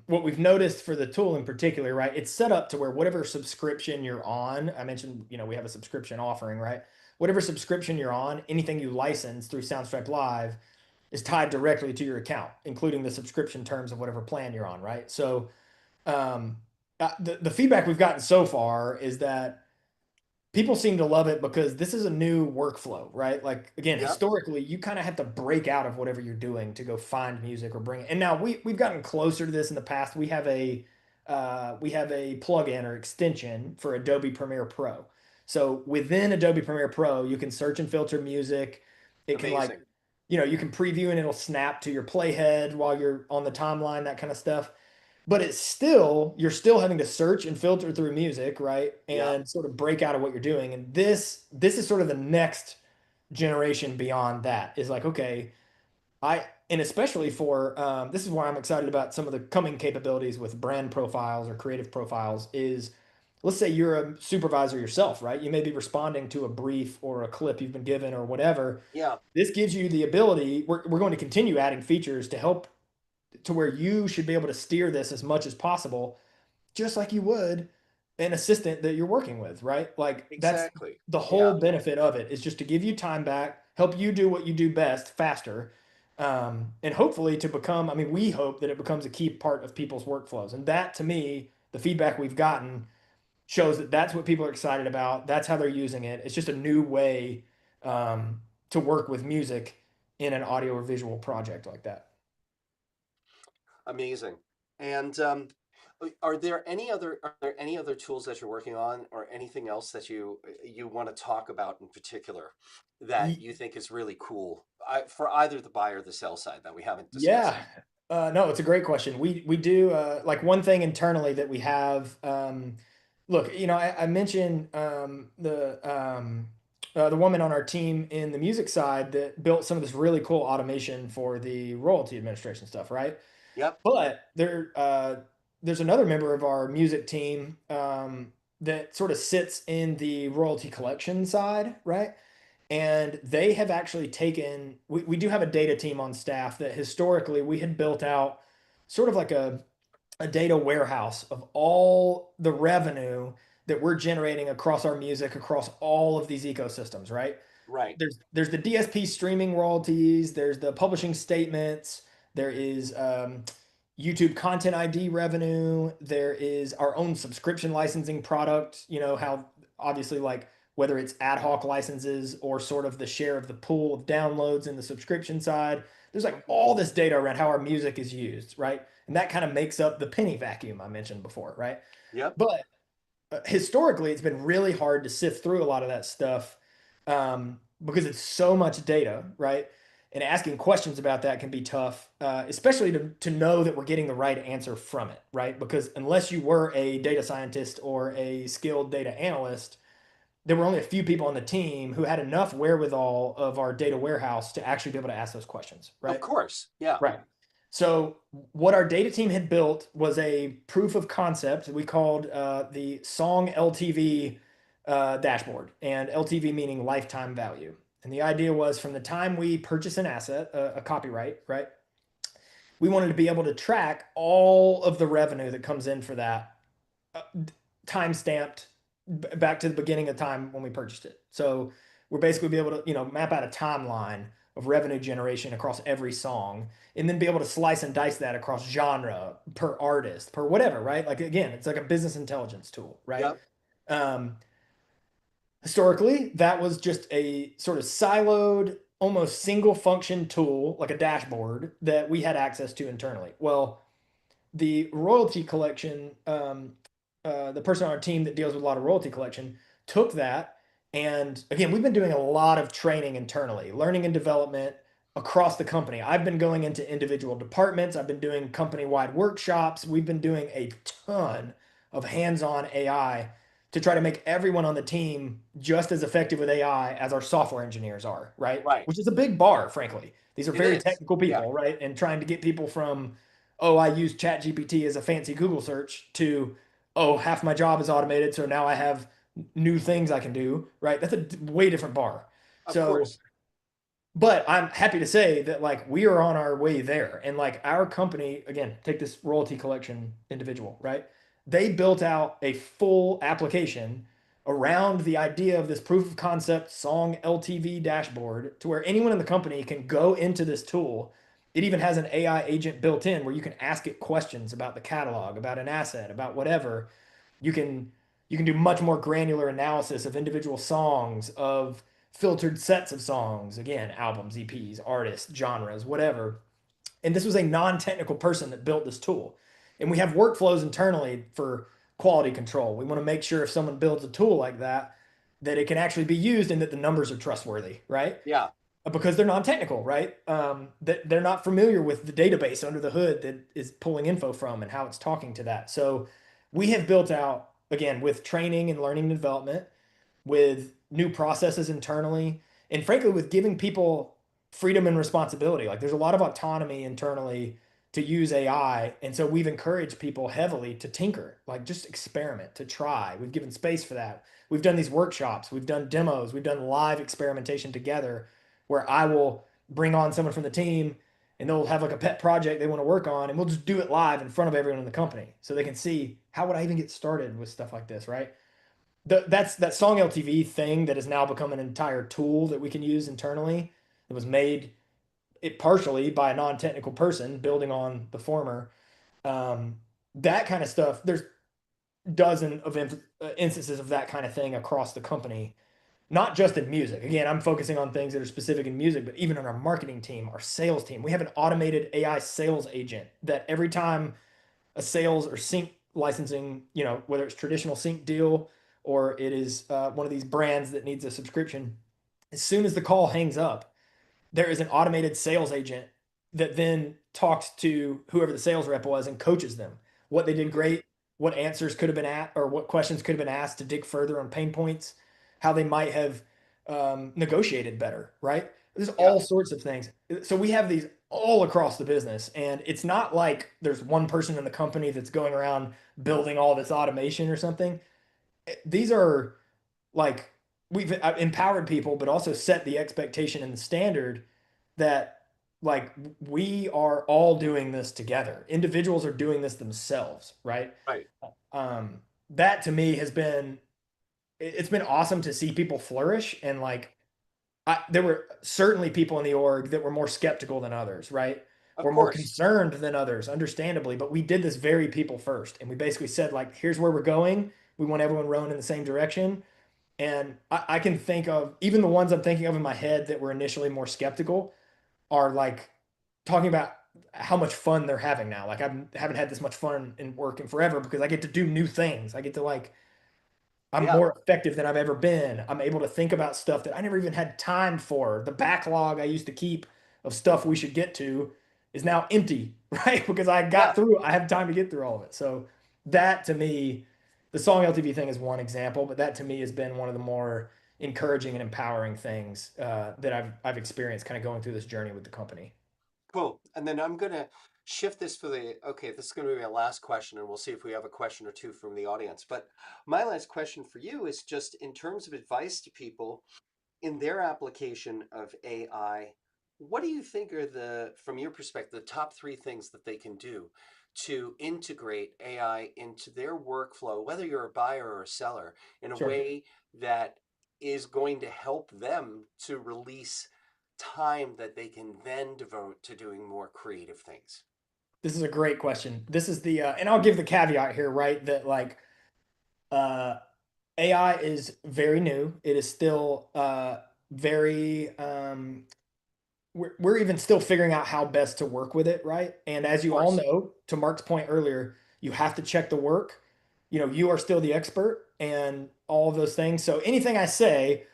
B: what we've noticed for the tool in particular, right? It's set up to where whatever subscription you're on, I mentioned, we have a subscription offering, right? Whatever subscription you're on, anything you license through Soundstripe Live is tied directly to your account, including the subscription terms of whatever plan you're on, right? So, um, the feedback we've gotten so far is that people seem to love it because this is a new workflow, right? Like again,
A: Yep,
B: historically, you kind of have to break out of whatever you're doing to go find music or bring it. And now we've gotten closer to this in the past. We have a plugin or extension for Adobe Premiere Pro. So within Adobe Premiere Pro, you can search and filter music. It can like,
A: amazing.
B: you can preview and it'll snap to your playhead while you're on the timeline, that kind of stuff, but it's still you're still having to search and filter through music, right?
A: Yep,
B: And sort of break out of what you're doing. And this is sort of the next generation beyond that is like, okay, and especially for this is why I'm excited about some of the coming capabilities with brand profiles or creative profiles is let's say you're a supervisor yourself, right? You may be responding to a brief or a clip you've been given or whatever.
A: yeah,
B: This gives you the ability, we're going to continue adding features to help to where you should be able to steer this as much as possible, just like you would an assistant that you're working with, right? Like that's
A: exactly.
B: the
A: Yeah.
B: whole benefit of it is just to give you time back, help you do what you do best faster. And hopefully to become, I mean, we hope that it becomes a key part of people's workflows. And that to me, the feedback we've gotten shows that that's what people are excited about. That's how they're using it. It's just a new way to work with music in an audio or visual project like that.
A: Amazing. And are there any other tools that you're working on or anything else that you want to talk about in particular that you think is really cool for either the buyer or the sell side that we haven't
B: Yeah.
A: discussed?
B: No, it's a great question. We do like one thing internally that we have. Look, I mentioned the woman on our team in the music side that built some of this really cool automation for the royalty administration stuff, right?
A: Yep.
B: But there's another member of our music team that sort of sits in the royalty collection side, right? And they have actually taken, we do have a data team on staff that historically we had built out sort of like a data warehouse of all the revenue that we're generating across our music, across all of these ecosystems, right?
A: Right.
B: There's the DSP streaming royalties, there's the publishing statements, there is YouTube Content ID revenue, there is our own subscription licensing product, how obviously like whether it's ad hoc licenses or sort of the share of the pool of downloads in the subscription side. There's like
A: Hmm.
B: all this data around how our music is used, right? And that kind of makes up the penny vacuum I mentioned before, right?
A: Yep.
B: But historically, it's been really hard to sift through a lot of that stuff because it's so much data, right? And asking questions about that can be tough, especially to know that we're getting the right answer from it, right? Because unless you were a data scientist or a skilled data analyst, there were only a few people on the team who had enough wherewithal of our data warehouse to actually be able to ask those questions,
A: Of
B: right?
A: course. Yeah.
B: Right. So what our data team had built was a proof of concept we called the song LTV dashboard, and LTV meaning lifetime value. And the idea was from the time we purchase an asset, a copyright, right? We wanted to be able to track all of the revenue that comes in for that uh, time stamped back to the beginning of time when we purchased it. So we're basically be able to, map out a timeline of revenue generation across every song and then be able to slice and dice that across genre, per artist, per whatever, right? Like again, it's like a business intelligence tool, right?
A: Yep.
B: Um, Historically, that was just a sort of siloed, almost single function tool, like a dashboard that we had access to internally. Well, the royalty collection, the person on our team that deals with a lot of royalty collection took that. And again, we've been doing a lot of training internally, learning and development, across the company. I've been going into individual departments. I've been doing company-wide workshops. We've been doing a ton of hands-on AI to try to make everyone on the team just as effective with AI as our software engineers are, right?
A: Right.
B: Which is a big bar, frankly. These are
A: It
B: very
A: is.
B: technical
A: Yeah.
B: people, right? And trying to get people from, oh, I use ChatGPT as a fancy Google search to, oh, half my job is automated, so now I have new things I can do, right? That's a way different bar.
A: Of
B: So
A: course.
B: but I'm happy to say that like we are on our way there. And like our company, again, take this royalty collection individual, right? They built out a full application around the idea of this proof of concept song LTV dashboard to where anyone in the company can go into this tool. It even has an AI agent built in where you can ask it questions about the catalog, about an asset, about whatever. You can you can do much more granular analysis of individual songs, of filtered sets of songs, again, albums, EPs, artists, genres, whatever. And this was a non-technical person that built this tool. And we have workflows internally for quality control. We want to make sure if someone builds a tool like that, that it can actually be used and that the numbers are trustworthy, right?
A: Yeah.
B: Because they're non-technical, right? That they're not familiar with the database under the hood that is pulling info from and how it's talking to that. So we have built out, again, with training and learning and development, with new processes internally, and frankly, with giving people freedom and responsibility. Like there's a lot of autonomy internally to use AI. And so we've encouraged people heavily to tinker, like just experiment, to try. We've given space for that. We've done these workshops, we've done demos, we've done live experimentation together where I will bring on someone from the team and they'll have like a pet project they want to work on and we'll just do it live in front of everyone in the company so they can see how would I even get started with stuff like this, right? That's that song LTV thing that has now become an entire tool that we can use internally. It was made it partially by a non-technical person building on the former. Um, that kind of stuff. There's dozen of instances of that kind of thing across the company, not just in music. Again, I'm focusing on things that are specific in music, but even on our marketing team, our sales team, we have an automated AI sales agent that every time a sales or sync licensing, whether it's traditional sync deal or it is one of these brands that needs a subscription, as soon as the call hangs up, there is an automated sales agent that then talks to whoever the sales rep was and coaches them what they did
A: Mhm.
B: great, what answers could have been at, or what questions could have been asked to dig further on pain points, how they might have negotiated better, right? There's
A: Yeah.
B: all sorts of things. So we have these all across the business, and it's not like there's one person in the company that's going around building all this automation or something. These are like we've empowered people, but also set the expectation and the standard that like we are all doing this together. Individuals are doing this themselves, right?
A: Right.
B: Um, that to me has been it's been awesome to see people flourish and like there were certainly people in the org that were more skeptical than others, right?
A: Of
B: Were more
A: course.
B: concerned than others, understandably. But we did this very people first, and we basically said like, here's where we're going. We want everyone rowing in the same direction. And I can think of even the ones I'm thinking of in my head that were initially more skeptical are like talking about how much fun they're having now. Like I haven't had this much fun in working forever because I get to do new things. I get to like I'm
A: Yeah.
B: more effective than I've ever been. I'm able to think about stuff that I never even had time for. The backlog I used to keep of stuff we should get to is now empty, right? Because I got
A: Yeah.
B: through, I have time to get through all of it. So that to me, the song LTV thing is one example, but that to me has been one of the more encouraging and empowering things that I've experienced kind of going through this journey with the company.
A: Cool. And then I'm going to shift this for okay, this is going to be my last question, and we'll see if we have a question or two from the audience. But my last question for you is just in terms of advice to people in their application of AI, what do you think are from your perspective, the top three things that they can do to integrate AI into their workflow, whether you're a buyer or a seller, in a
B: Sure.
A: way that is going to help them to release time that they can then devote to doing more creative things?
B: This is a great question. This is and I'll give the caveat here, right? That like, uh, AI is very new. It is still very we're even still figuring out how best to work with it, right? And as
A: Of
B: you all
A: course.
B: know, to Mark's point earlier, you have to check the work. You are still the expert and all of those things. So anything I say,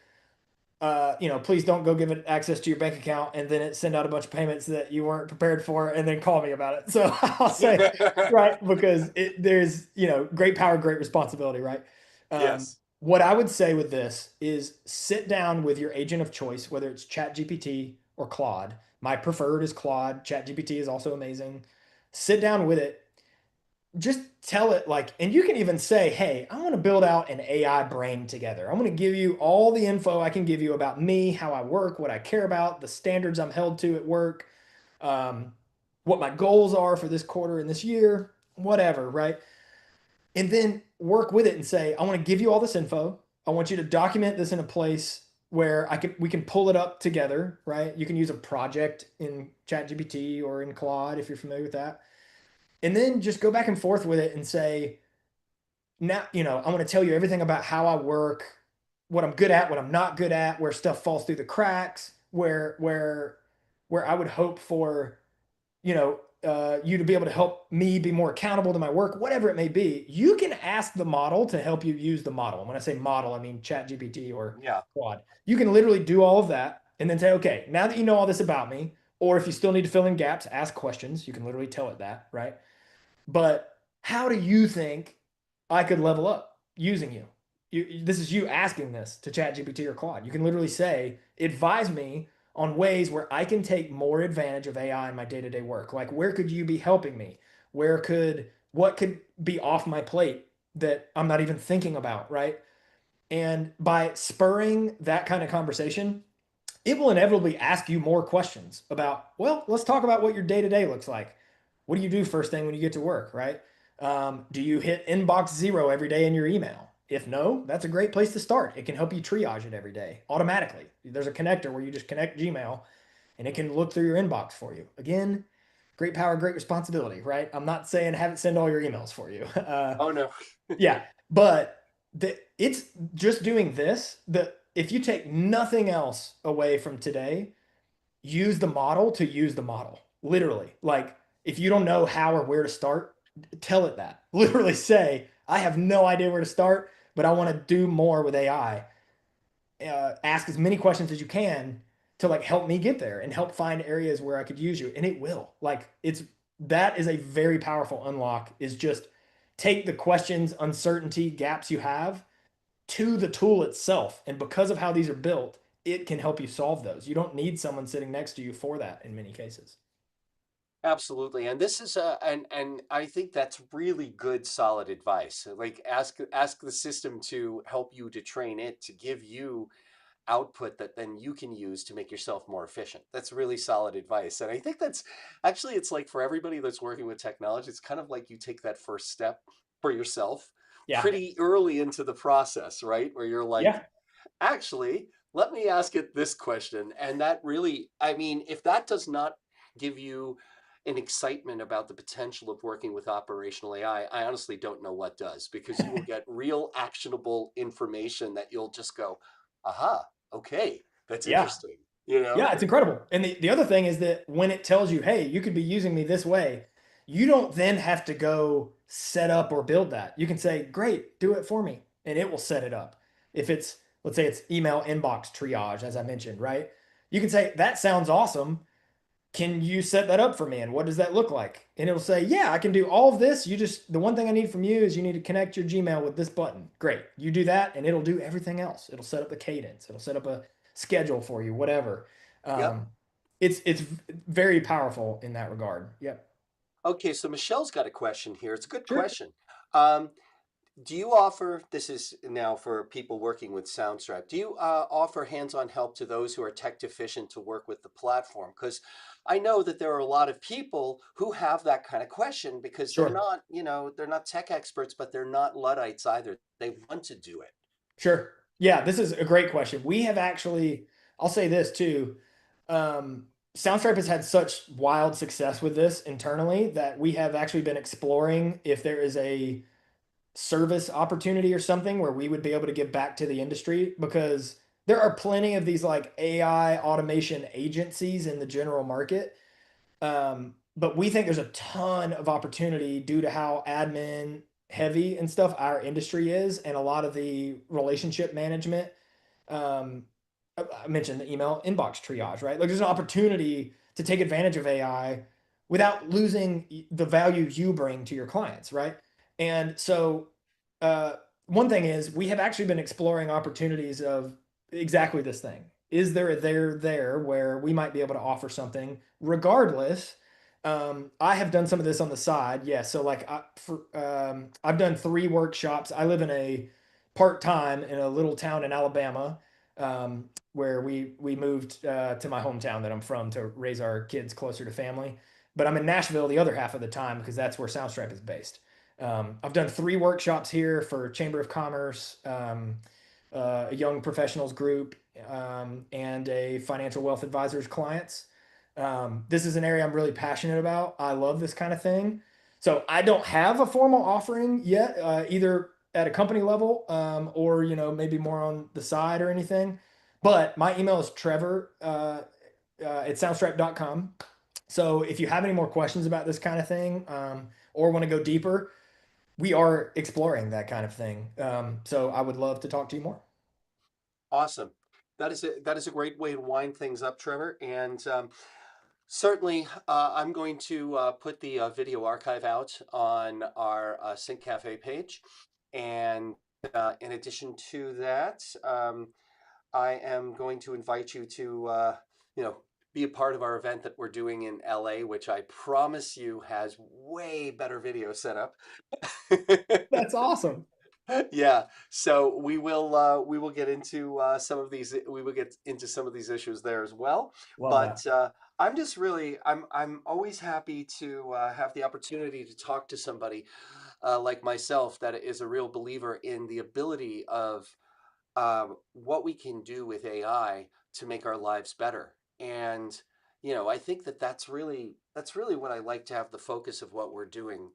B: please don't go give it access to your bank account and then it send out a bunch of payments that you weren't prepared for and then call me about it. So I'll say, right, because there's, great power, great responsibility, right?
A: Yes.
B: What I would say with this is sit down with your agent of choice, whether it's ChatGPT or Claude. My preferred is Claude. ChatGPT is also amazing. Sit down with it, just tell it like, and you can even say, hey, I want to build out an AI brain together. I'm going to give you all the info I can give you about me, how I work, what I care about, the standards I'm held to at work, um, what my goals are for this quarter and this year, whatever, right? And then work with it and say, I want to give you all this info. I want you to document this in a place where we can pull it up together, right? You can use a project in ChatGPT or in Claude if you're familiar with that, and then just go back and forth with it and say, now, I'm going to tell you everything about how I work, what I'm good at, what I'm not good at, where stuff falls through the cracks, where I would hope for, you to be able to help me be more accountable to my work, whatever it may be. You can ask the model to help you use the model. And when I say model, I mean ChatGPT or
A: Yeah.
B: Claude. You can literally do all of that and then say, okay, now that you know all this about me, or if you still need to fill in gaps, ask questions. You can literally tell it that, right? But how do you think I could level up using you? This is you asking this to ChatGPT or Claude. You can literally say, advise me on ways where I can take more advantage of AI in my day-to-day work. Like, where could you be helping me? What could be off my plate that I'm not even thinking about, right? And by spurring that kind of conversation, it will inevitably ask you more questions about, well, let's talk about what your day to day looks like. What do you do first thing when you get to work, right? Do you hit inbox zero every day in your email? If no, that's a great place to start. It can help you triage it every day automatically. There's a connector where you just connect Gmail and it can look through your inbox for you. Again, great power, great responsibility, right? I'm not saying have it send all your emails for you.
A: Oh no.
B: Yeah, but it's just doing this. If you take nothing else away from today, use the model to use the model. Literally, like if you don't know how or where to start, tell it that. Literally say, I have no idea where to start, but I want to do more with AI. Ask as many questions as you can to like help me get there and help find areas where I could use you. And it will. Like that is a very powerful unlock, is just take the questions, uncertainty, gaps you have to the tool itself. And because of how these are built, it can help you solve those. You don't need someone sitting next to you for that in many cases.
A: Absolutely. And this is and I think that's really good solid advice. Like ask the system to help you to train it to give you output that then you can use to make yourself more efficient. That's really solid advice. And I think that's actually, it's like for everybody that's working with technology, it's kind of like you take that first step for yourself
B: Yeah.
A: pretty early into the process, right? Where you're like,
B: Yeah.
A: actually, let me ask it this question. And that really, I mean, if that does not give you an excitement about the potential of working with operational AI, I honestly don't know what does, because you will get real actionable information that you'll just go, aha, okay, that's
B: Yeah.
A: interesting, you
B: Yeah,
A: know?
B: it's incredible. And the other thing is that when it tells you, hey, you could be using me this way, you don't then have to go set up or build that. You can say, great, do it for me. And it will set it up. If it's, let's say it's email inbox triage, as I mentioned, right? You can say, that sounds awesome. Can you set that up for me? And what does that look like? And it'll say, yeah, I can do all of this. The one thing I need from you is you need to connect your Gmail with this button. Great. You do that and it'll do everything else. It'll set up the cadence. It'll set up a schedule for you, whatever.
A: Yep.
B: Um, it's very powerful in that regard. Yep.
A: Okay, so Michelle's got a question here. It's a good
B: Sure.
A: question. Um, do you offer, this is now for people working with Soundstripe, do you offer hands-on help to those who are tech deficient to work with the platform? Because I know that there are a lot of people who have that kind of question because they're
B: Sure.
A: not, they're not tech experts, but they're not Luddites either. They want to do it.
B: Sure. Yeah, this is a great question. We have actually, I'll say this too. Soundstripe has had such wild success with this internally that we have actually been exploring if there is a service opportunity or something where we would be able to give back to the industry, because there are plenty of these like AI automation agencies in the general market. But we think there's a ton of opportunity due to how admin heavy and stuff our industry is, and a lot of the relationship management um, I mentioned the email inbox triage, right? Like there's an opportunity to take advantage of AI without losing the value you bring to your clients, right? And so, uh, one thing is we have actually been exploring opportunities of exactly this thing. Is there a there where we might be able to offer something regardless? I have done some of this on the side. Yeah. So like I've done 3 workshops. I live in a part-time in a little town in Alabama, where we moved to my hometown that I'm from to raise our kids closer to family. But I'm in Nashville the other half of the time because that's where Soundstripe is based. I've done 3 workshops here for Chamber of Commerce, a young professionals group, and a financial wealth advisors clients. This is an area I'm really passionate about. I love this kind of thing. So I don't have a formal offering yet, either at a company level, or maybe more on the side or anything. But my email is Trevor at soundstripe.com. So if you have any more questions about this kind of thing, or want to go deeper, we are exploring that kind of thing. So I would love to talk to you more.
A: Awesome. That is a great way to wind things up, Trevor. And certainly, I'm going to put the video archive out on our Sync Cafe page. And in addition to that, I am going to invite you to, you know, be a part of our event that we're doing in LA, which I promise you has way better video setup.
B: That's awesome.
A: Yeah, so we will get into some of these we will get into some of these issues there as well.
B: Love that.
A: But I'm just really I'm always happy to have the opportunity to talk to somebody like myself that is a real believer in the ability of what we can do with AI to make our lives better. And I think that that's really what I like to have the focus of what we're doing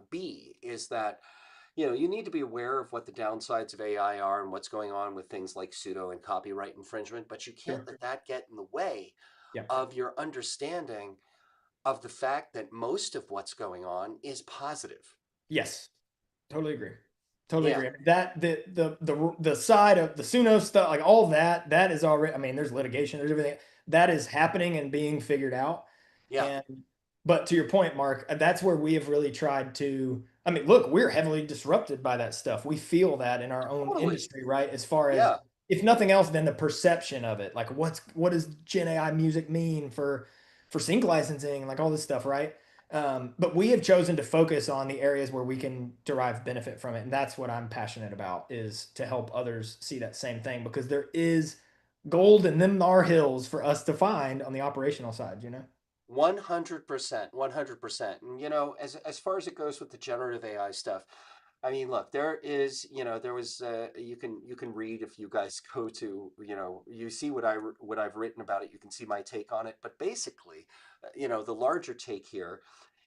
A: be is that you need to be aware of what the downsides of AI are and what's going on with things like pseudo and copyright infringement, but you can't
B: Sure.
A: let that get in the way
B: Yeah.
A: of your understanding of the fact that most of what's going on is positive.
B: Yes. Totally agree. Totally
A: Yeah,
B: agree. I mean, that the side of the Suno stuff, like all that is already. I mean, there's litigation, there's everything that is happening and being figured out.
A: yeah,
B: And but to your point, Mark, that's where we have really tried to. I mean, look, we're heavily disrupted by that stuff. We feel that in our own
A: totally.
B: industry, right? As far as
A: Yeah.
B: if nothing else, then the perception of it. Like, what does Gen AI music mean for sync licensing, like all this stuff, right? But we have chosen to focus on the areas where we can derive benefit from it. And that's what I'm passionate about is to help others see that same thing because there is gold in them are hills for us to find on the operational side,
A: 100%, 100%. And as far as it goes with the generative AI stuff, I mean, look, there was you can read if you guys go to, you see what I've written about it, you can see my take on it, but basically, the larger take here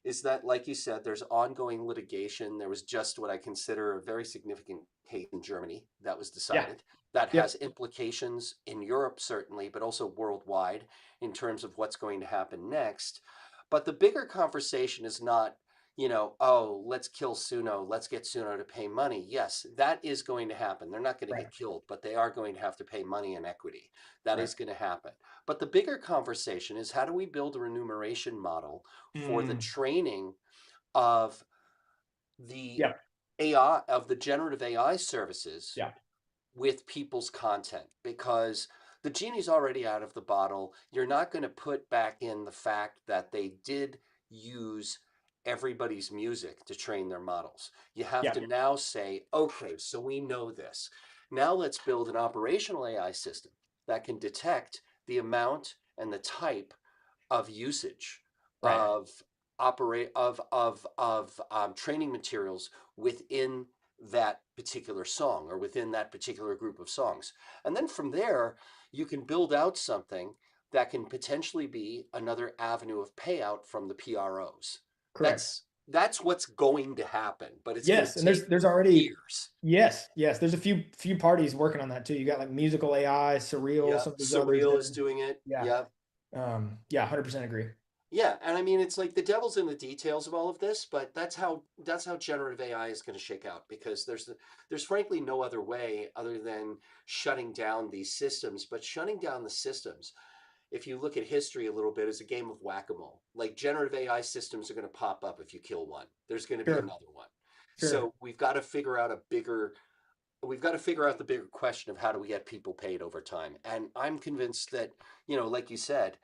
A: is that like you said, there's ongoing litigation. There was just what I consider a very significant case in Germany that was
B: Yeah.
A: decided that has
B: Yep.
A: implications in Europe certainly, but also worldwide in terms of what's going to happen next. But the bigger conversation is not, oh, let's kill Suno, let's get Suno to pay money. Yes, that is going to happen. They're not going to
B: Right.
A: get killed, but they are going to have to pay money and equity. That
B: Right.
A: is going to happen. But the bigger conversation is how do we build a remuneration model for the
B: Mm,
A: training of the
B: yep.
A: of the generative AI services
B: Yeah.
A: with people's content because the genie's already out of the bottle. You're not going to put back in the fact that they did use everybody's music to train their models. You have
B: Yeah.
A: to now say, okay, so we know this. Now let's build an operational AI system that can detect the amount and the type of usage
B: Right.
A: of training materials within that particular song or within that particular group of songs. And then from there, you can build out something that can potentially be another avenue of payout from the PROs.
B: Correct.
A: That's what's going to happen, but it's going
B: Yes. And
A: to take
B: there's already
A: years.
B: yes. There's a few parties working on that too. You got like musical AI, Surreal,
A: Yeah,
B: some of these others
A: Surreal
B: that
A: is
B: are
A: doing it.
B: yeah.
A: Yeah.
B: Yeah, 100% agree.
A: Yeah, and I mean it's like the devil's in the details of all of this, but that's how generative AI is going to shake out because there's frankly no other way other than shutting down these systems. But shutting down the systems, if you look at history a little bit, is a game of whack-a-mole. Like generative AI systems are going to pop up if you kill one. There's going to be
B: Sure,
A: another one.
B: sure.
A: So we've got to figure out the bigger question of how do we get people paid over time. And I'm convinced that, like you said,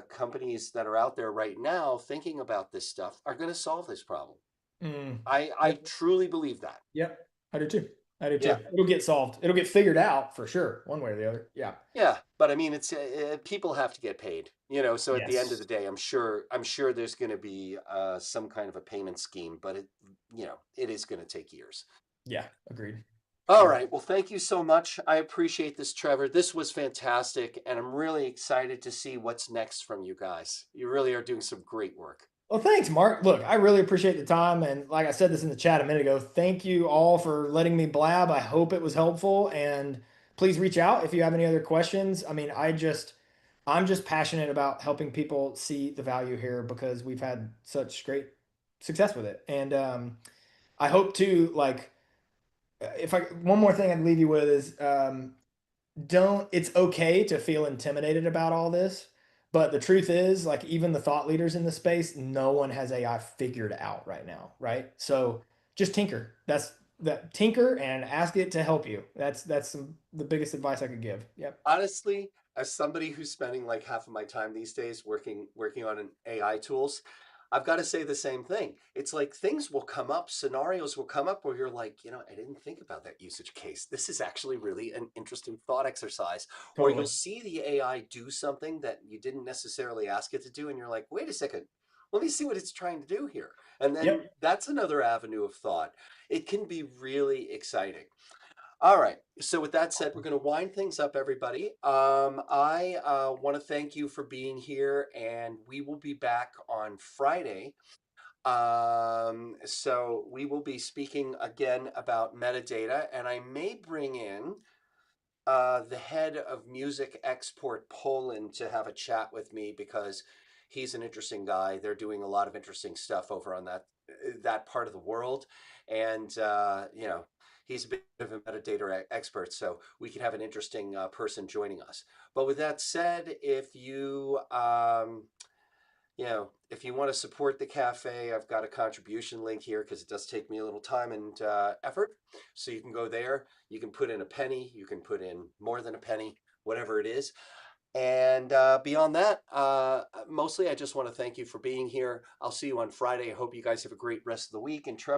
A: companies that are out there right now thinking about this stuff are going to solve this problem.
B: Mm.
A: I truly believe that.
B: Yep, I do too. I do
A: Yeah.
B: too. It'll get solved. It'll get figured out for sure, one way or the other. Yeah.
A: Yeah, but I mean, it's people have to get paid, So at the end of the
B: Yes.
A: day, I'm sure there's going to be some kind of a payment scheme, but it is going to take years.
B: Yeah. Agreed.
A: All
B: Agreed.
A: right. Well, thank you so much. I appreciate this, Trevor. This was fantastic, and I'm really excited to see what's next from you guys. You really are doing some great work.
B: Well, thanks, Mark. Look, I really appreciate the time. And like I said this in the chat a minute ago, thank you all for letting me blab. I hope it was helpful. And please reach out if you have any other questions. I mean, I'm just passionate about helping people see the value here because we've had such great success with it. And I hope to like, if I, one more thing I'd leave you with is don't it's okay to feel intimidated about all this, but the truth is like even the thought leaders in the space, no one has AI figured out right now, right? So just tinker. That's that tinker and ask it to help you. The biggest advice I could give. Yep.
A: Honestly, as somebody who's spending like half of my time these days working on an AI tools, I've got to say the same thing. It's like things will come up, scenarios will come up where you're like, I didn't think about that usage case. This is actually really an interesting thought exercise. Or you'll
B: Totally.
A: see the AI do something that you didn't necessarily ask it to do, and you're like, wait a second, let me see what it's trying to do here. And then
B: Yep.
A: that's another avenue of thought. It can be really exciting. All right. So with that said, we're going to wind things up, everybody. I want to thank you for being here, and we will be back on Friday. So we will be speaking again about metadata, and I may bring in the head of music export Poland to have a chat with me because he's an interesting guy. They're doing a lot of interesting stuff over on that part of the world, and he's a bit of a metadata expert, so we could have an interesting person joining us. But with that said, if you want to support the cafe, I've got a contribution link here because it does take me a little time and effort. So you can go there. You can put in a penny. You can put in more than a penny, whatever it is. And beyond that, mostly I just want to thank you for being here. I'll see you on Friday. I hope you guys have a great rest of the week. And Trevor,